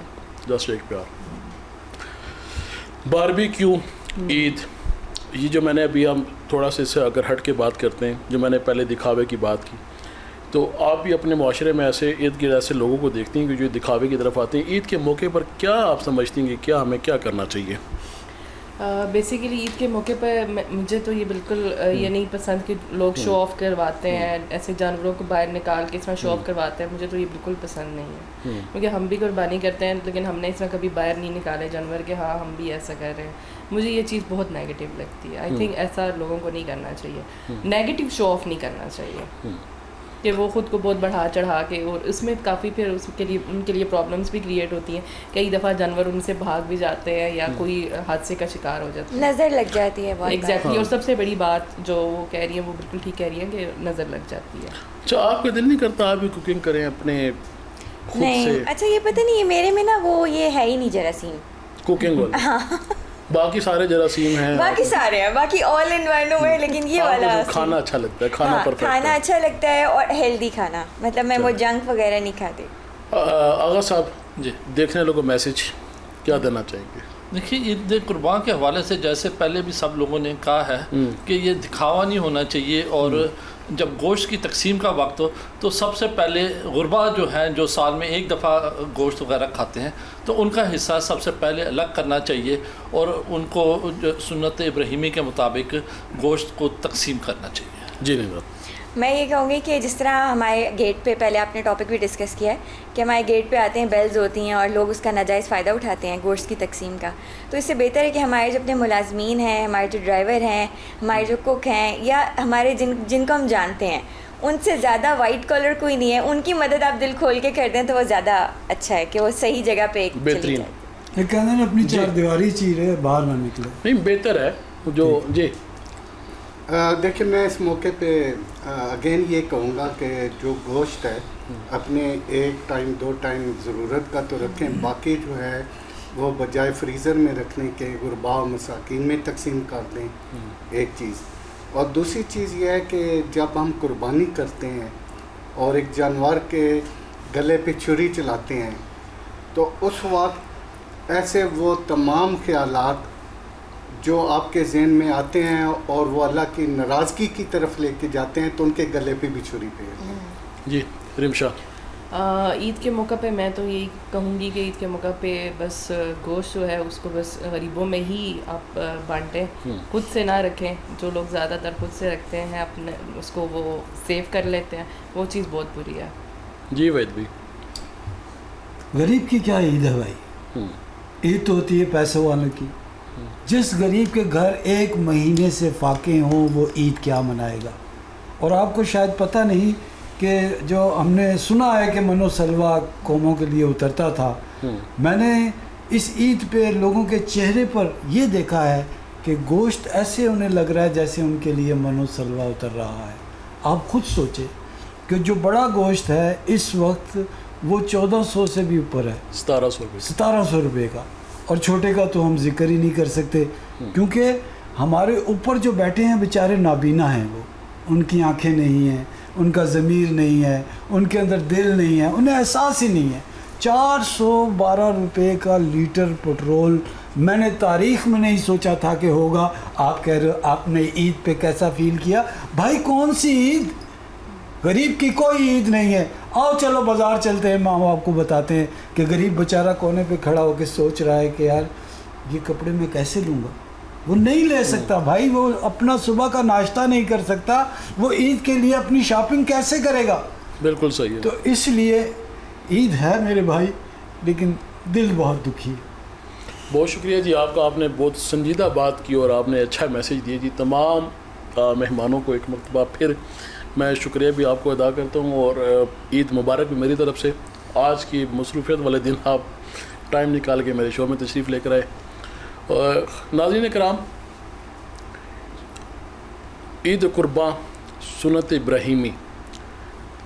जस्ट एक प्यार। बारबेक्यू, ईद, ये जो मैंने अभी, हम थोड़ा सा इससे अगर हट के बात करते हैं, जो मैंने पहले दिखावे की बात की, तो आप भी अपने माशरे में ऐसे इर्द गिर्द ऐसे लोगों को देखती हैं कि जो दिखावे की तरफ आते हैं। ईद के मौके पर क्या आप समझती हैं कि क्या हमें क्या करना चाहिए? बेसिकली ईद के मौके पर मुझे तो ये बिल्कुल ये नहीं पसंद कि लोग शो ऑफ करवाते हैं, ऐसे जानवरों को बाहर निकाल के इसमें शो ऑफ करवाते हैं। मुझे तो ये बिल्कुल पसंद नहीं है, क्योंकि हम भी कुर्बानी करते हैं, लेकिन हमने इसमें कभी बाहर नहीं निकाले जानवर के हाँ हम भी ऐसा कर रहे हैं। मुझे ये चीज़ बहुत नेगेटिव लगती है। आई थिंक ऐसा लोगों को नहीं करना चाहिए, नेगेटिव शो ऑफ नहीं करना चाहिए कि वो ख़ुद को बहुत बढ़ा चढ़ा के, और उसमें काफ़ी फिर उसके लिए उनके लिए प्रॉब्लम्स भी क्रिएट होती हैं। कई दफ़ा जानवर उनसे भाग भी जाते हैं या कोई हादसे का शिकार हो जाता है, नज़र लग जाती है बहुत। एग्जैक्टली। और सबसे बड़ी बात जो वो कह रही है वो बिल्कुल ठीक कह रही है कि नज़र लग जाती है। अच्छा, आपका दिल नहीं करता आप भी कुकिंग करें अपने खुद नहीं, से? अच्छा ये पता नहीं है मेरे में ना वो ये है ही नहीं जरासीम। कुकिंग वाला बाकी सारे जरासीम हैं, बाकी सारे हैं, बाकी ऑल इन वन है, लेकिन ये आपको वाला जो खाना अच्छा लगता है, खाना हाँ, परफेक्ट खाना है। अच्छा लगता है और हेल्दी खाना, मतलब मैं वो जंक वगैरह नहीं खाती। आगा साहब जी, देखने लोगों को मैसेज क्या देना चाहेंगे? देखिए ईद कुर्बान के हवाले से जैसे पहले भी सब लोगों ने कहा है कि ये दिखावा नहीं होना चाहिए, और जब गोश्त की तकसीम का वक्त हो तो सबसे पहले गुरबा जो हैं, जो साल में एक दफ़ा गोश्त वगैरह खाते हैं, तो उनका हिस्सा सबसे पहले अलग करना चाहिए और उनको जो सुन्नत इब्राहिमी के मुताबिक गोश्त को तकसीम करना चाहिए। जी नहीं, मैं ये कहूँगी कि जिस तरह हमारे गेट पे, पहले आपने टॉपिक भी डिस्कस किया है कि हमारे गेट पे आते हैं, बेल्स होती हैं और लोग उसका नाजायज़ फ़ायदा उठाते हैं गोश्त की तकसीम का, तो इससे बेहतर है कि हमारे जो अपने मुलाजमीन हैं, हमारे जो ड्राइवर हैं, हमारे जो कुक हैं, या हमारे जिनको हम जानते हैं, उनसे ज़्यादा वाइट कॉलर कोई नहीं है, उनकी मदद आप दिल खोल के कर दें तो वो ज़्यादा अच्छा है कि वो सही जगह पे बेहतरीन। ये कहते हैं अपनी चार दीवारी चीरे बाहर ना निकले। नहीं, बेहतर है जो जी। देखिए, मैं इस मौके पे अगेन ये कहूँगा कि जो गोश्त है अपने एक टाइम 2 टाइम ज़रूरत का तो रखें, बाकी जो है वो बजाय फ्रीज़र में रखने के गुरबा और मसाकीन में तकसीम कर दें, एक चीज़। और दूसरी चीज़ ये है कि जब हम कुर्बानी करते हैं और एक जानवर के गले पे छुरी चलाते हैं, तो उस वक्त ऐसे वो तमाम ख़यालात जो आपके ज़हन में आते हैं और वो अल्लाह की नाराज़गी की तरफ लेके जाते हैं, तो उनके गले पे भी छुरी पे। जी रिमशा, ईद के मौका पे मैं तो यही कहूँगी कि ईद के मौका पे बस गोश्त जो है उसको बस गरीबों में ही आप बांटें, खुद से ना रखें। जो लोग ज़्यादातर खुद से रखते हैं अपने उसको वो सेव कर लेते हैं, वो चीज़ बहुत बुरी है। जी वैद भी, गरीब की क्या ईद है भाई? ईद तो होती है पैसों वालों की। जिस गरीब के घर 1 महीने से फाके हों वो ईद क्या मनाएगा? और आपको शायद पता नहीं कि जो हमने सुना है कि मनो सलवा कौमों के लिए उतरता था, मैंने इस ईद पे लोगों के चेहरे पर ये देखा है कि गोश्त ऐसे उन्हें लग रहा है जैसे उनके लिए मनो सलवा उतर रहा है। आप खुद सोचें कि जो बड़ा गोश्त है इस वक्त वो 1400 से भी ऊपर है, 1700 रुपये, 1700 रुपये का। और छोटे का तो हम जिक्र ही नहीं कर सकते, क्योंकि हमारे ऊपर जो बैठे हैं बेचारे नाबीना हैं, वो उनकी आंखें नहीं हैं, उनका ज़मीर नहीं है, उनके अंदर दिल नहीं है, उन्हें एहसास ही नहीं है। 412 रुपये का लीटर पेट्रोल, मैंने तारीख़ में नहीं सोचा था कि होगा। आप कह रहे हो आपने ईद पे कैसा फ़ील किया? भाई कौन सी ईद? गरीब की कोई ईद नहीं है। आओ चलो बाज़ार चलते हैं, माँ आपको बताते हैं कि गरीब बेचारा कोने पे खड़ा होकर सोच रहा है कि यार ये कपड़े मैं कैसे लूँगा। वो नहीं ले सकता भाई, वो अपना सुबह का नाश्ता नहीं कर सकता, वो ईद के लिए अपनी शॉपिंग कैसे करेगा? बिल्कुल सही है। तो इसलिए عید ہے میرے بھائی لیکن دل بہت دکھی ہے. بہت شکریہ جی آپ کا, آپ نے بہت سنجیدہ بات کی اور آپ نے اچھا میسیج دیا جی. تمام مہمانوں کو ایک مرتبہ پھر میں شکریہ بھی آپ کو ادا کرتا ہوں اور عید مبارک بھی میری طرف سے. آج کی مصروفیت والے دن آپ ٹائم نکال کے میرے شو میں تشریف لے کر آئے. ناظرین کرام, عید قرباں سنت ابراہیمی,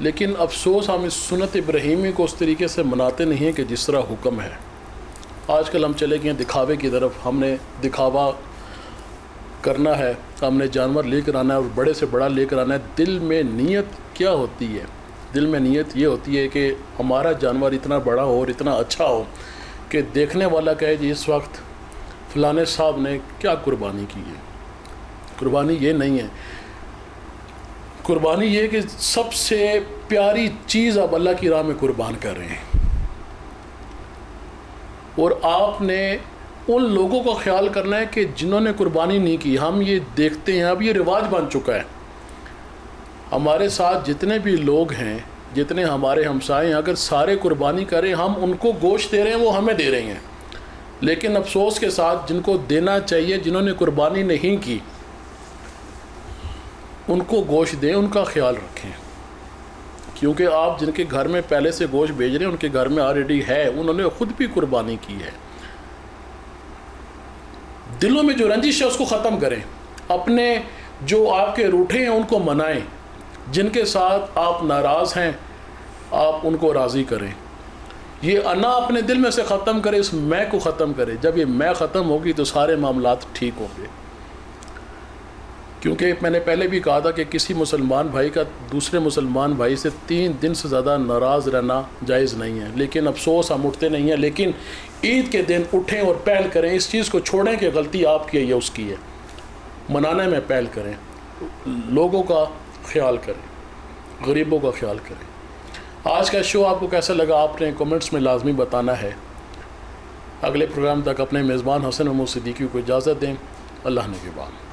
لیکن افسوس ہم اس سنت ابراہیمی کو اس طریقے سے مناتے نہیں ہیں کہ جس طرح حکم ہے. آج کل ہم چلے گئے ہیں دکھاوے کی طرف, ہم نے دکھاوا کرنا ہے, ہم نے جانور لے کر آنا ہے اور بڑے سے بڑا لے کر آنا ہے. دل میں نیت کیا ہوتی ہے؟ دل میں نیت یہ ہوتی ہے کہ ہمارا جانور اتنا بڑا ہو اور اتنا اچھا ہو کہ دیکھنے والا کہے جی اس وقت فلانے صاحب نے کیا قربانی کی ہے. قربانی یہ نہیں ہے, قربانی یہ کہ سب سے پیاری چیز آپ اللہ کی راہ میں قربان کر رہے ہیں اور آپ نے ان لوگوں کا خیال کرنا ہے کہ جنہوں نے قربانی نہیں کی. ہم یہ دیکھتے ہیں, اب یہ رواج بن چکا ہے. ہمارے ساتھ جتنے بھی لوگ ہیں, جتنے ہمارے ہمسائے ہیں, اگر سارے قربانی کریں, ہم ان کو گوشت دے رہے ہیں, وہ ہمیں دے رہے ہیں. لیکن افسوس کے ساتھ جن کو دینا چاہیے, جنہوں نے قربانی نہیں کی, ان کو گوشت دیں, ان کا خیال رکھیں. کیونکہ آپ جن کے گھر میں پہلے سے گوشت بھیج رہے ہیں ان کے گھر میں آلریڈی ہے, انہوں نے خود بھی قربانی کی ہے. دلوں میں جو رنجش ہے اس کو ختم کریں. اپنے جو آپ کے روٹھے ہیں ان کو منائیں. جن کے ساتھ آپ ناراض ہیں آپ ان کو راضی کریں. یہ انا اپنے دل میں سے ختم کرے, اس میں کو ختم کرے. جب یہ میں ختم ہوگی تو سارے معاملات ٹھیک ہوں گے. کیونکہ میں نے پہلے بھی کہا تھا کہ کسی مسلمان بھائی کا دوسرے مسلمان بھائی سے 3 دن سے زیادہ ناراض رہنا جائز نہیں ہے. لیکن افسوس ہم اٹھتے نہیں ہیں. لیکن عید کے دن اٹھیں اور پہل کریں. اس چیز کو چھوڑیں کہ غلطی آپ کی ہے یا اس کی ہے. منانے میں پہل کریں, لوگوں کا خیال کریں, غریبوں کا خیال کریں. آج کا شو آپ کو کیسا لگا آپ نے کمنٹس میں لازمی بتانا ہے. اگلے پروگرام تک اپنے میزبان حسن محمود صدیقی کو اجازت دیں. اللہ نے کے بعد.